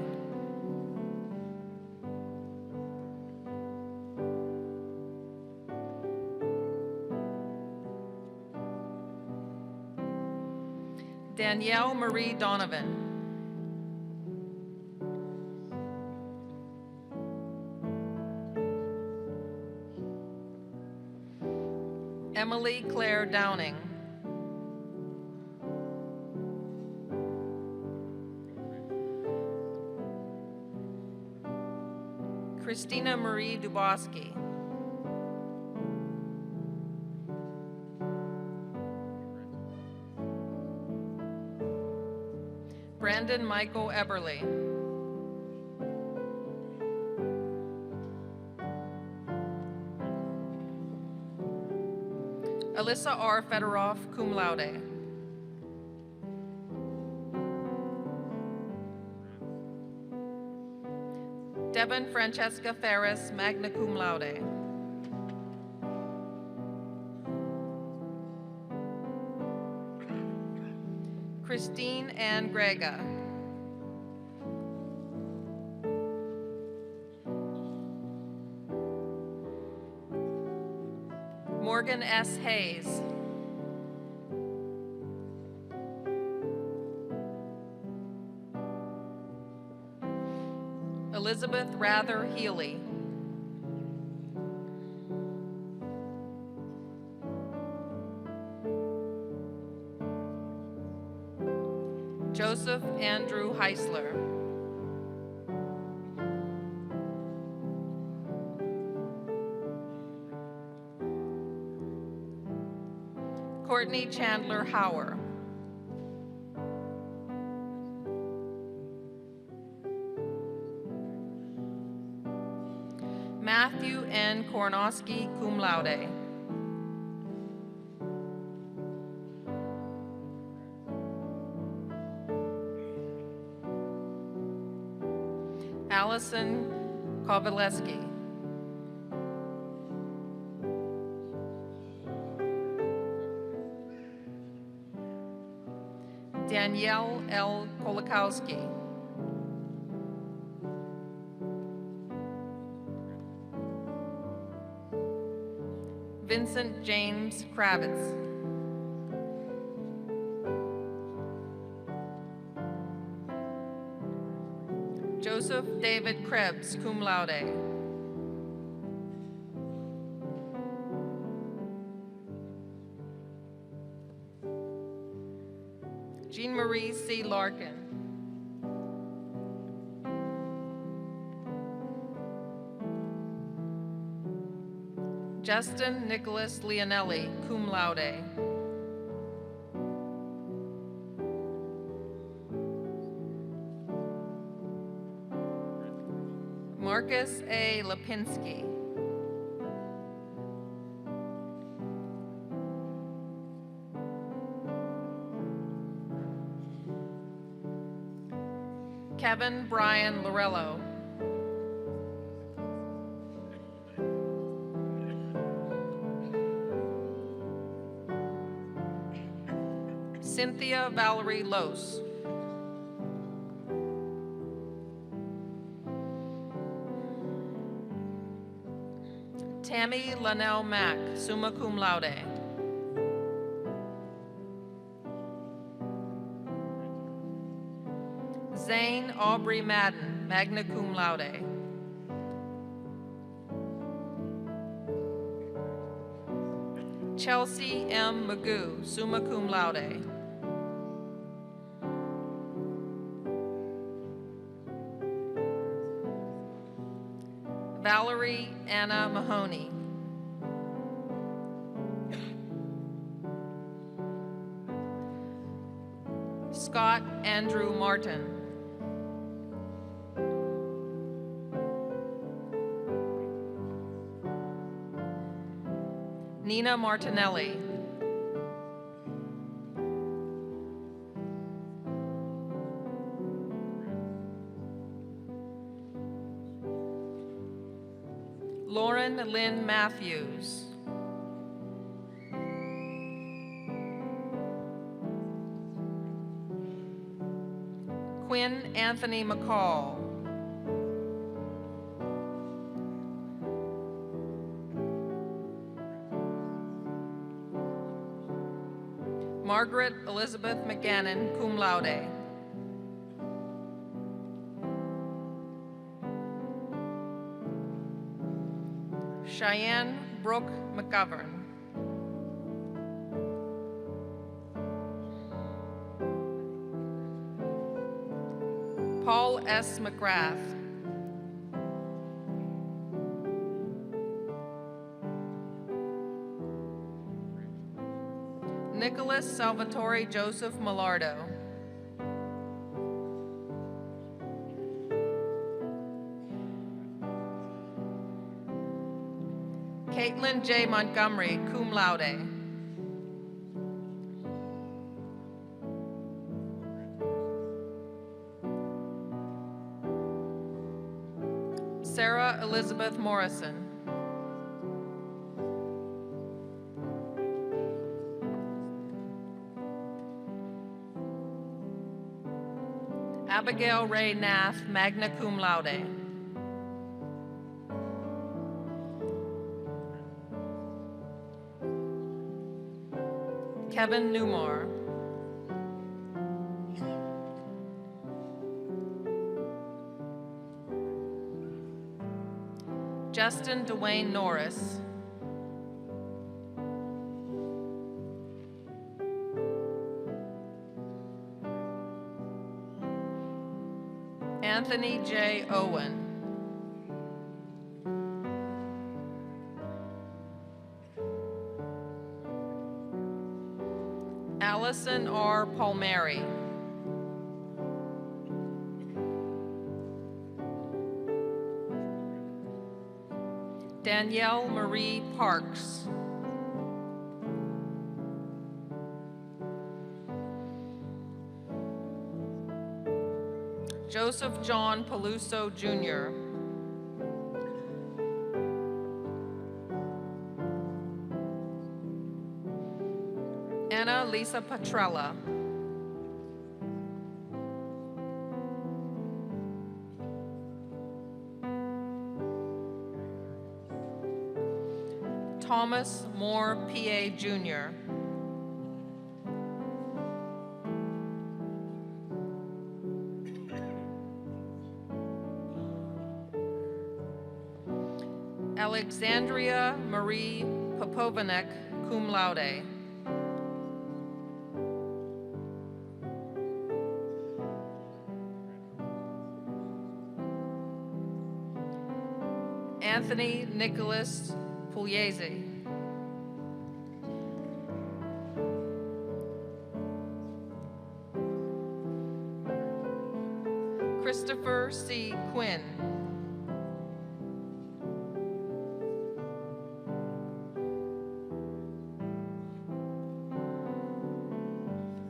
S9: Danielle Marie Donovan. Emily Claire Downing. Christina Marie Dubosky. Brandon Michael Eberly. Alyssa R. Fedorov, cum laude. Devin Francesca Ferris, magna cum laude. Christine Ann Grega. Morgan S. Hayes. Elizabeth Rather Healy. Joseph Andrew Heisler. Courtney Chandler Hauer. Matthew N. Kornowski, cum laude. Allison Kowaleski. Danielle L. Kolakowski. Vincent James Kravitz. Joseph David Krebs, cum laude. Larkin. Justin Nicholas Leonelli, cum laude. Marcus A. Lipinski. Kevin Brian Lorello. Cynthia Valerie Los. Tammy Linnell Mack, summa cum laude. Zane Aubrey Madden, magna cum laude. Chelsea M. Magoo, summa cum laude. Valerie Anna Mahoney. Scott Andrew Martin. Nina Martinelli. Lauren Lynn Matthews. Quinn Anthony McCall. Margaret Elizabeth McGannon, cum laude. Cheyenne Brooke McGovern. Paul S. McGrath. Nicholas Salvatore Joseph Millardo. Caitlin J. Montgomery, cum laude. Sarah Elizabeth Morrison. Abigail Ray Nath, magna cum laude. Kevin Newmar. Justin Dwayne Norris. Anthony J. Owen. Allison R. Palmieri. Danielle Marie Parks. Joseph John Peluso, Jr. Anna Lisa Petrella. Thomas Moore, PA, Jr. Alexandria Marie Popovanek, cum laude. Anthony Nicholas Pugliese. Christopher C. Quinn.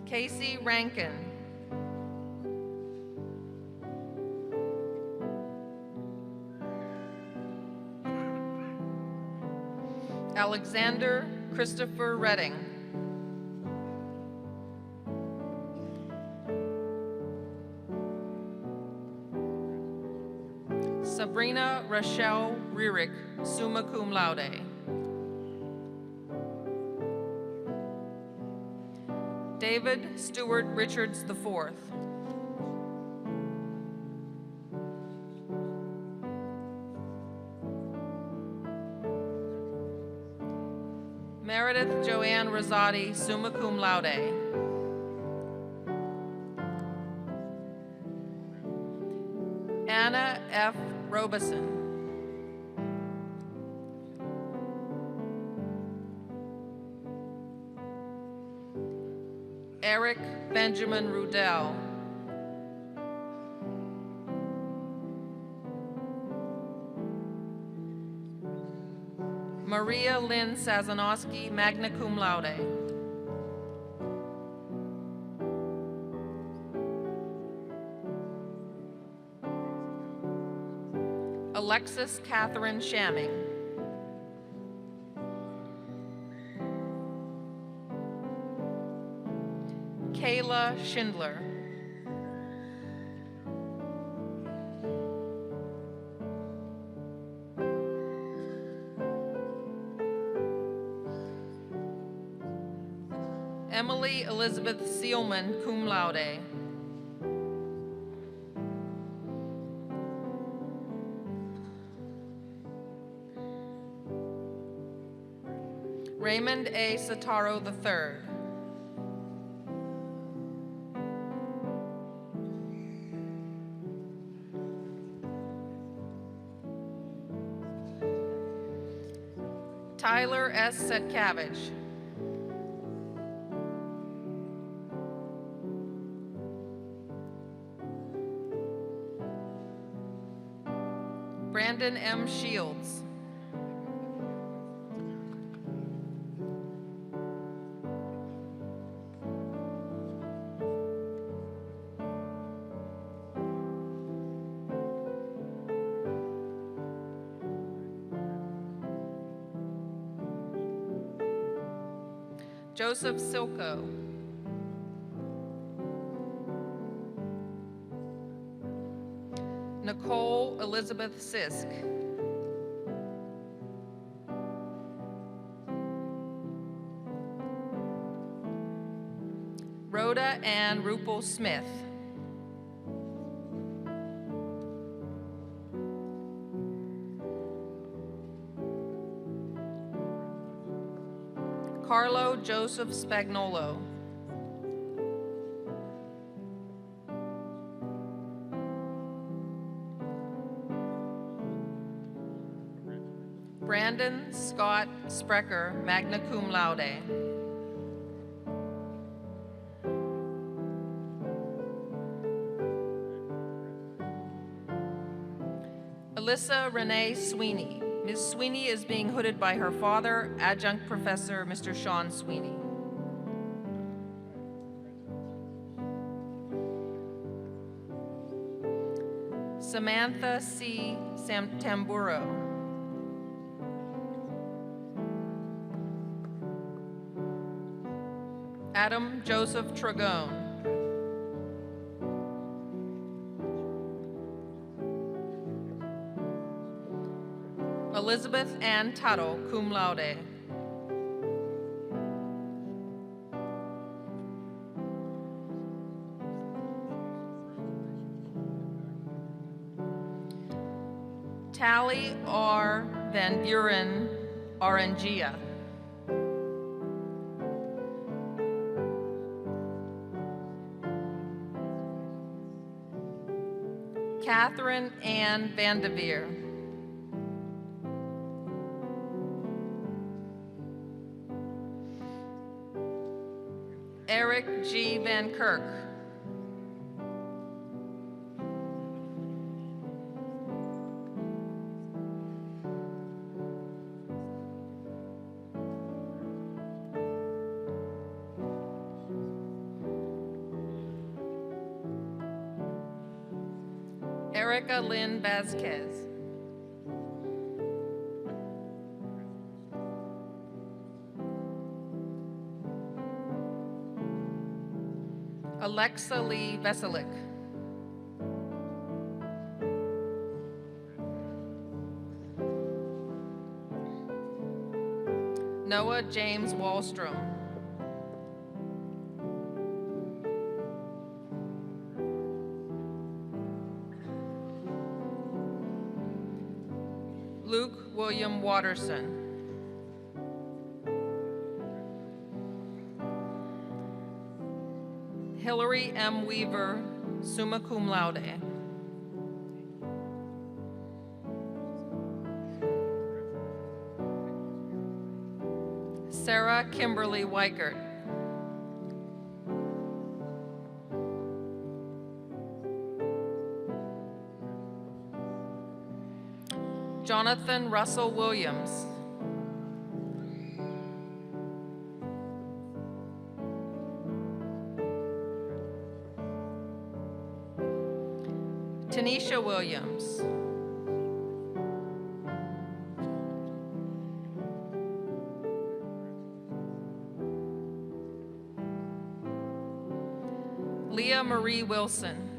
S9: Casey Rankin. Alexander Christopher Redding. Sabrina Rochelle Rierick, summa cum laude. David Stewart Richards IV. Meredith Joanne Rosati, summa cum laude. Anna F. Robeson. Eric Benjamin Rudell. Maria Lynn Sazanowski, magna cum laude. Alexis Catherine Shamming. Kayla Schindler. Emily Elizabeth Seelman, cum laude. Raymond A. Sataro III. Tyler S. Setkavich. Brandon M. Shields. Joseph Silko. Nicole Elizabeth Sisk. Rhoda Ann Rupel Smith. Carlo Joseph Spagnolo. Brandon Scott Sprecher, magna cum laude. Alyssa Renee Sweeney. Ms. Sweeney is being hooded by her father, adjunct professor, Mr. Sean Sweeney. Samantha C. Tamburo. Adam Joseph Tragone. Elizabeth Ann Tuttle, cum laude. Tally R. Van Buren, Orangia. Catherine Ann Vandeveer. G. Van Kirk. Erica Lynn Vasquez. Alexa Lee Veselik. Noah James Wallstrom. Luke William Watterson. Hillary M. Weaver, summa cum laude. Sarah Kimberly Weichert. Jonathan Russell Williams. Tanisha Williams. Leah Marie Wilson.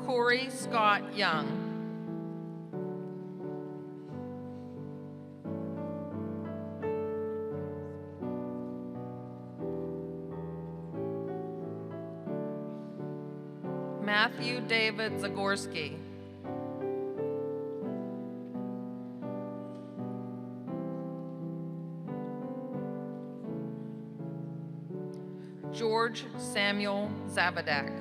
S9: Corey Scott Young. Matthew David Zagorski. George Samuel Zabadak.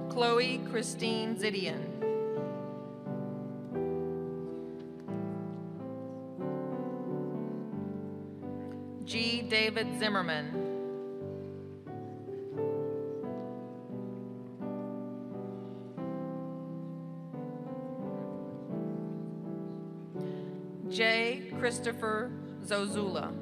S9: Chloe Christine Zidian. G. David Zimmerman. J. Christopher Zozula.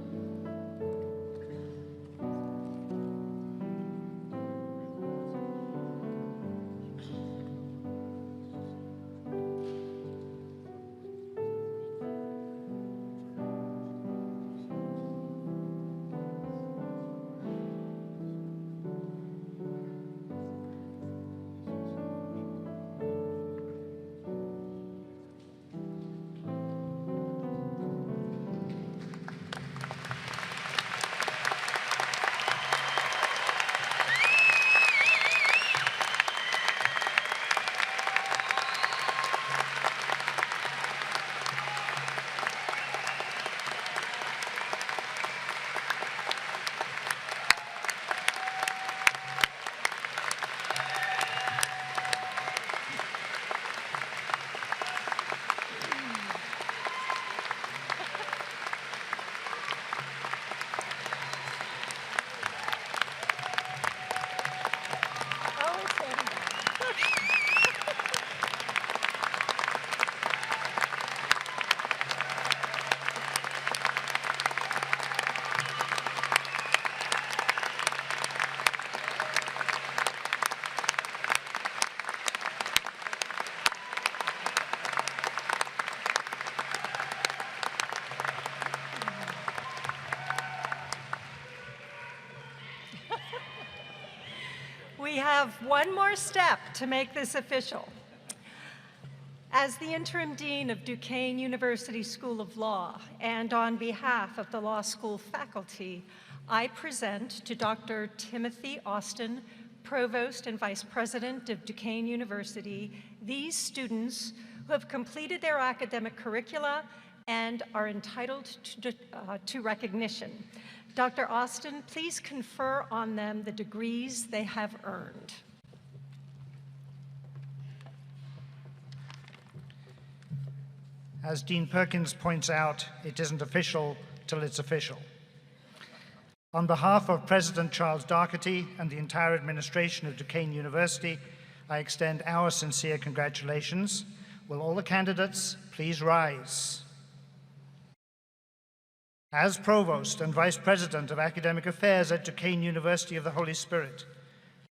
S6: We have one more step to make this official. As the interim dean of Duquesne University School of Law, and on behalf of the law school faculty, I present to Dr. Timothy Austin, Provost and Vice President of Duquesne University, these students who have completed their academic curricula and are entitled to recognition. Dr. Austin, please confer on them the degrees they have earned.
S10: As Dean Perkins points out, it isn't official till it's official. On behalf of President Charles Darkety and the entire administration of Duquesne University, I extend our sincere congratulations. Will all the candidates please rise? As Provost and Vice President of Academic Affairs at Duquesne University of the Holy Spirit,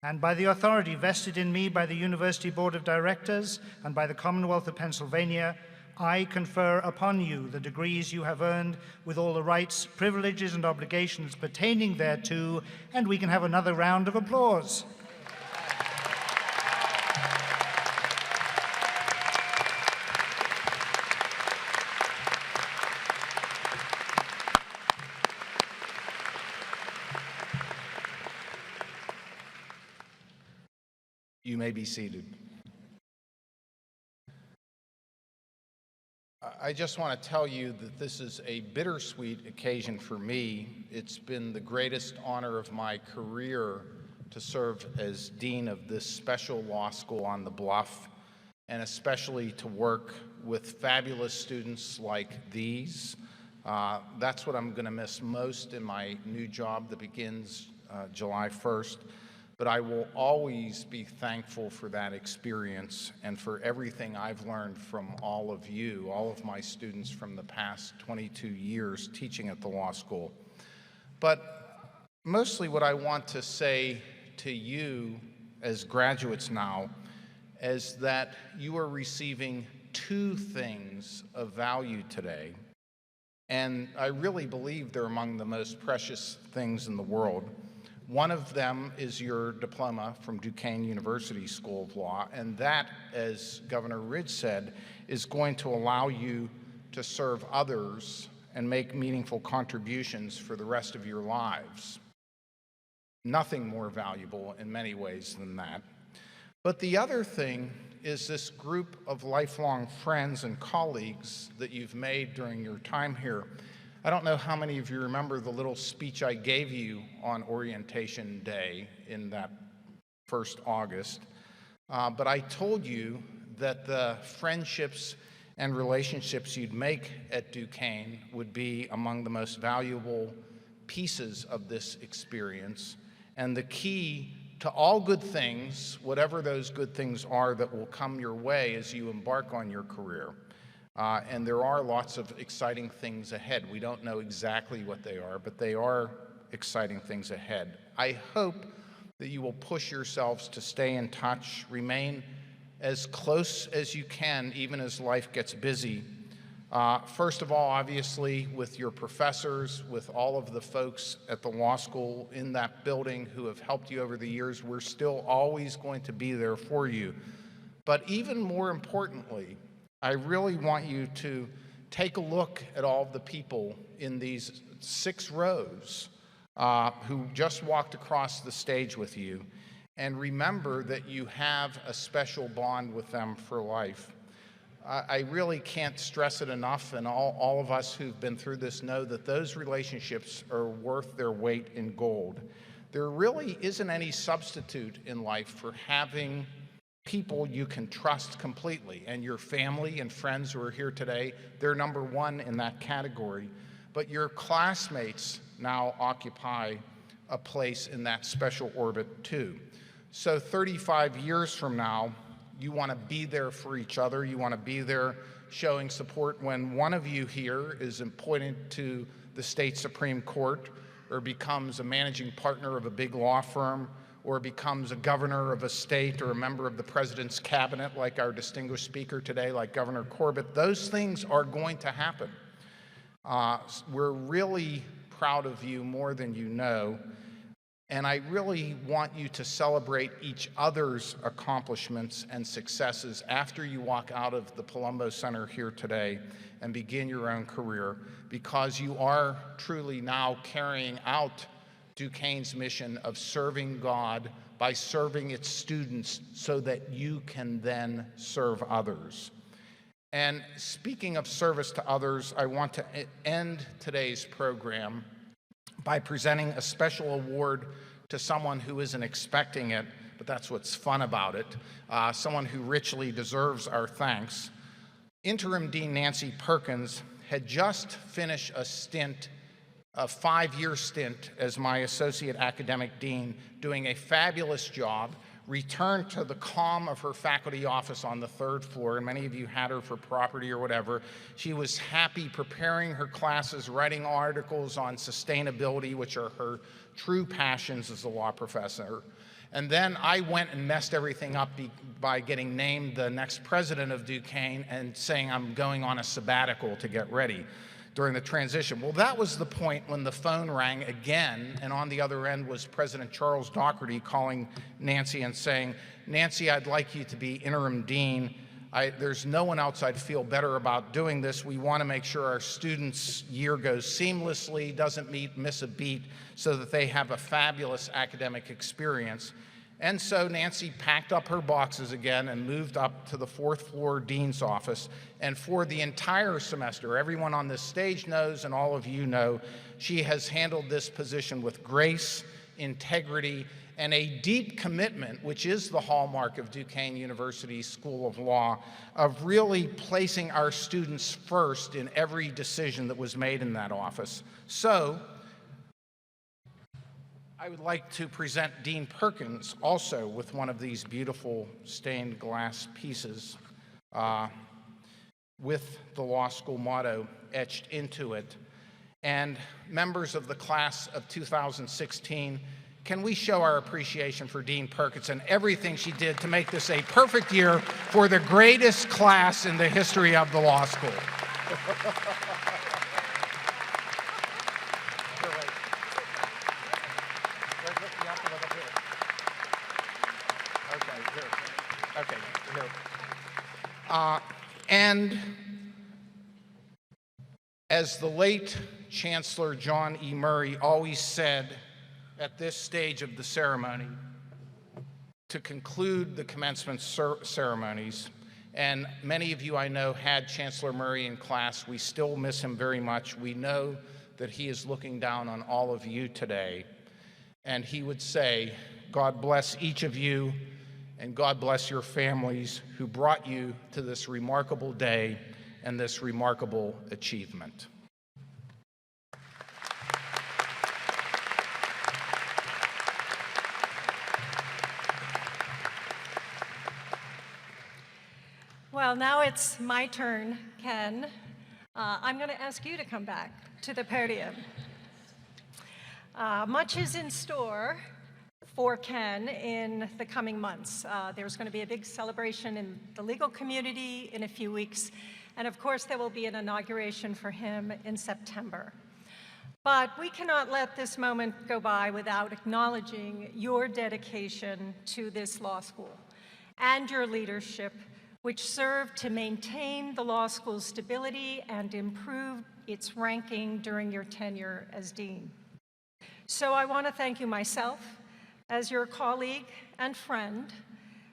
S10: and by the authority vested in me by the University Board of Directors and by the Commonwealth of Pennsylvania, I confer upon you the degrees you have earned with all the rights, privileges, and obligations pertaining thereto, and we can have another round of applause.
S7: You may be seated. I just want to tell you that this is a bittersweet occasion for me. It's been the greatest honor of my career to serve as dean of this special law school on the Bluff, and especially to work with fabulous students like these. That's what I'm going to miss most in my new job that begins July 1st. But I will always be thankful for that experience and for everything I've learned from all of you, all of my students from the past 22 years teaching at the law school. But mostly what I want to say to you as graduates now is that you are receiving two things of value today. And I really believe they're among the most precious things in the world. One of them is your diploma from Duquesne University School of Law, and that, as Governor Ridge said, is going to allow you to serve others and make meaningful contributions for the rest of your lives. Nothing more valuable in many ways than that. But the other thing is this group of lifelong friends and colleagues that you've made during your time here. I don't know how many of you remember the little speech I gave you on orientation day in that first August, but I told you that the friendships and relationships you'd make at Duquesne would be among the most valuable pieces of this experience, and the key to all good things, whatever those good things are that will come your way as you embark on your career. And there are lots of exciting things ahead. We don't know exactly what they are, but they are exciting things ahead. I hope that you will push yourselves to stay in touch, remain as close as you can, even as life gets busy. First of all, obviously, with your professors, with all of the folks at the law school in that building who have helped you over the years, we're still always going to be there for you. But even more importantly, I really want you to take a look at all of the people in these 6 rows who just walked across the stage with you, and remember that you have a special bond with them for life. I really can't stress it enough, and all of us who've been through this know that those relationships are worth their weight in gold. There really isn't any substitute in life for having people you can trust completely, and your family and friends who are here today, they're number one in that category. But your classmates now occupy a place in that special orbit too. So 35 years from now, you want to be there for each other. You want to be there showing support when one of you here is appointed to the state Supreme Court, or becomes a managing partner of a big law firm, or becomes a governor of a state or a member of the president's cabinet, like our distinguished speaker today, like Governor Corbett. Those things are going to happen. We're really proud of you more than you know, and I really want you to celebrate each other's accomplishments and successes after you walk out of the Palumbo Center here today and begin your own career, because you are truly now carrying out Duquesne's mission of serving God by serving its students so that you can then serve others. And speaking of service to others, I want to end today's program by presenting a special award to someone who isn't expecting it, but that's what's fun about it, someone who richly deserves our thanks. Interim Dean Nancy Perkins had just finished a stint, a 5-year stint as my associate academic dean, doing a fabulous job, returned to the calm of her faculty office on the 3rd floor, and many of you had her for property or whatever. She was happy preparing her classes, writing articles on sustainability, which are her true passions as a law professor. And then I went and messed everything up by getting named the next president of Duquesne and saying I'm going on a sabbatical to get ready during the transition. Well, that was the point when the phone rang again, and on the other end was President Charles Dougherty calling Nancy and saying, "Nancy, I'd like you to be interim dean. There's no one else I'd feel better about doing this. We want to make sure our students' year goes seamlessly, doesn't miss a beat, so that they have a fabulous academic experience." And so Nancy packed up her boxes again and moved up to the 4th floor dean's office. And for the entire semester, everyone on this stage knows and all of you know, she has handled this position with grace, integrity, and a deep commitment, which is the hallmark of Duquesne University School of Law, of really placing our students first in every decision that was made in that office. So, I would like to present Dean Perkins also with one of these beautiful stained glass pieces with the law school motto etched into it. And members of the class of 2016, can we show our appreciation for Dean Perkins and everything she did to make this a perfect year for the greatest class in the history of the law school? And as the late Chancellor John E. Murray always said at this stage of the ceremony, to conclude the commencement ceremonies, and many of you I know had Chancellor Murray in class, we still miss him very much. We know that he is looking down on all of you today, and he would say, God bless each of you, and God bless your families who brought you to this remarkable day and this remarkable achievement.
S6: Well, now it's my turn, Ken. I'm going to ask you to come back to the podium. Much is in store for Ken in the coming months. There's going to be a big celebration in the legal community in a few weeks, and of course there will be an inauguration for him in September. But we cannot let this moment go by without acknowledging your dedication to this law school and your leadership, which served to maintain the law school's stability and improve its ranking during your tenure as dean. So I want to thank you myself, as your colleague and friend,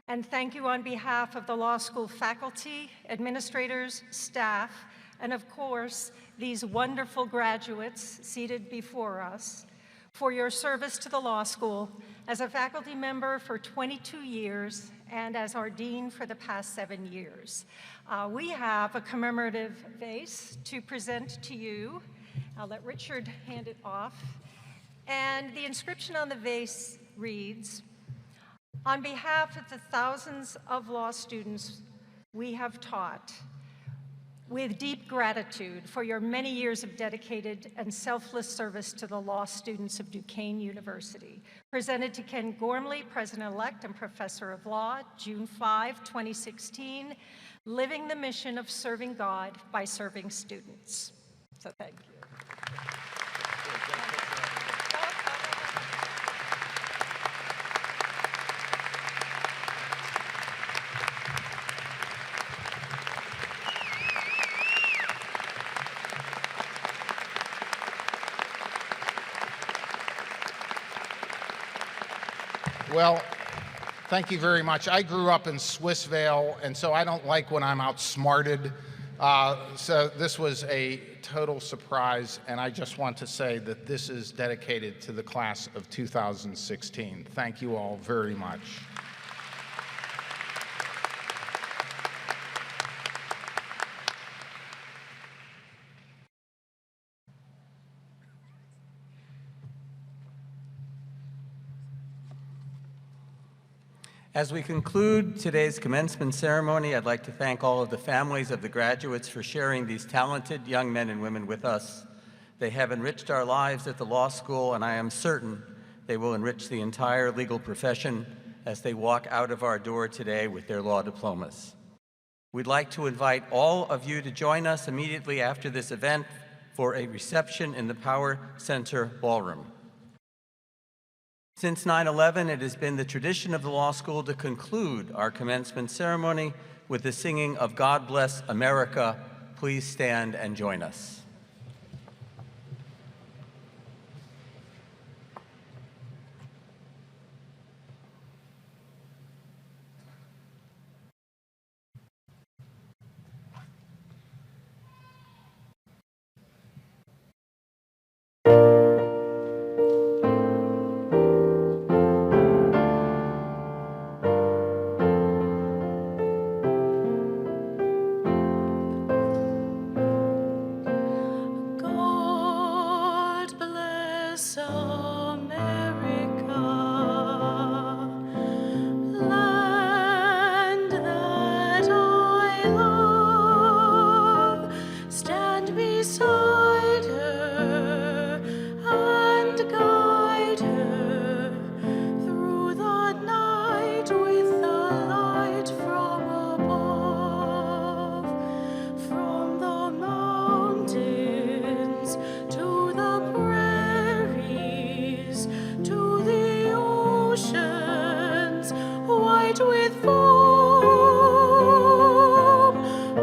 S6: and thank you on behalf of the law school faculty, administrators, staff, and of course, these wonderful graduates seated before us, for your service to the law school as a faculty member for 22 years and as our dean for the past 7 years. We have a commemorative vase to present to you. I'll let Richard hand it off. And the inscription on the vase reads, "On behalf of the thousands of law students we have taught, with deep gratitude for your many years of dedicated and selfless service to the law students of Duquesne University." Presented to Ken Gormley, President-elect and Professor of Law, June 5, 2016, living the mission of serving God by serving students. So thank you.
S7: Well, thank you very much. I grew up in Swissvale, and so I don't like when I'm outsmarted. So this was a total surprise, and I just want to say that this is dedicated to the class of 2016. Thank you all very much.
S2: As we conclude today's commencement ceremony, I'd like to thank all of the families of the graduates for sharing these talented young men and women with us. They have enriched our lives at the law school, and I am certain they will enrich the entire legal profession as they walk out of our door today with their law diplomas. We'd like to invite all of you to join us immediately after this event for a reception in the Power Center Ballroom. Since 9/11, it has been the tradition of the law school to conclude our commencement ceremony with the singing of God Bless America. Please stand and join us.
S3: God bless America, land that I love. Stand beside her and guide her through the night with the light from above, from the mountains to the prairies, to the oceans white with foam.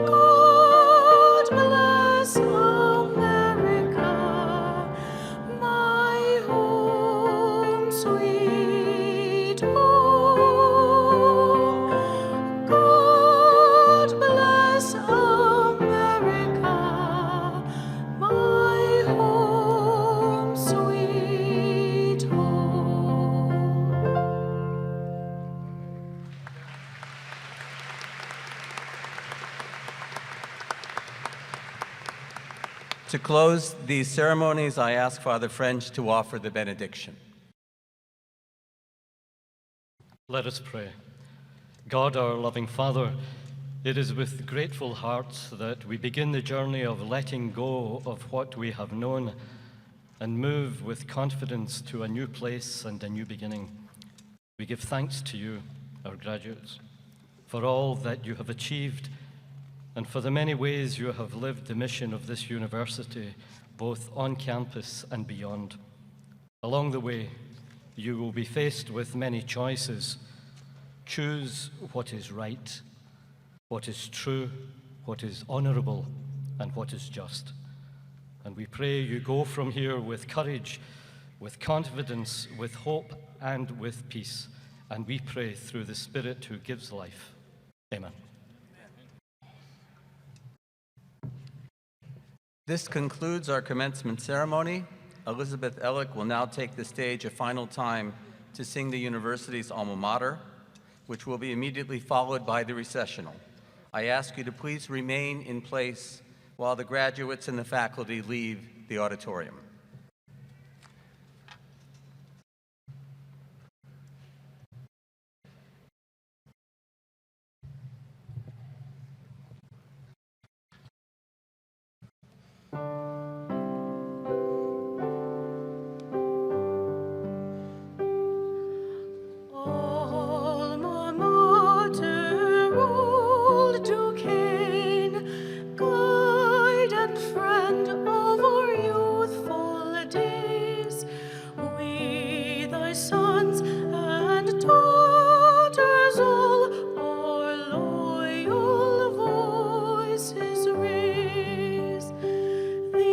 S3: God bless America, my home, sweet home. God bless America, my home, sweet home.
S2: To close these ceremonies, I ask Father French to offer the benediction.
S4: Let us pray. God, our loving Father, it is with grateful hearts that we begin the journey of letting go of what we have known and move with confidence to a new place and a new beginning. We give thanks to you, our graduates, for all that you have achieved and for the many ways you have lived the mission of this university, both on campus and beyond. Along the way, you will be faced with many choices. Choose what is right, what is true, what is honorable, and what is just. And we pray you go from here with courage, with confidence, with hope, and with peace. And we pray through the Spirit who gives life. Amen.
S2: This concludes our commencement ceremony. Elizabeth Ellick will now take the stage a final time to sing the university's alma mater, which will be immediately followed by the recessional. I ask you to please remain in place while the graduates and the faculty leave the auditorium.
S3: Alma mater, old Duquesne, guide and friend of our youthful days. We, thy sons and daughters, all our loyal voices raise. The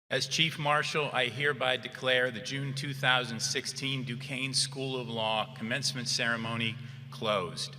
S1: As Chief Marshal, I hereby declare the June 2016 Duquesne School of Law commencement ceremony closed.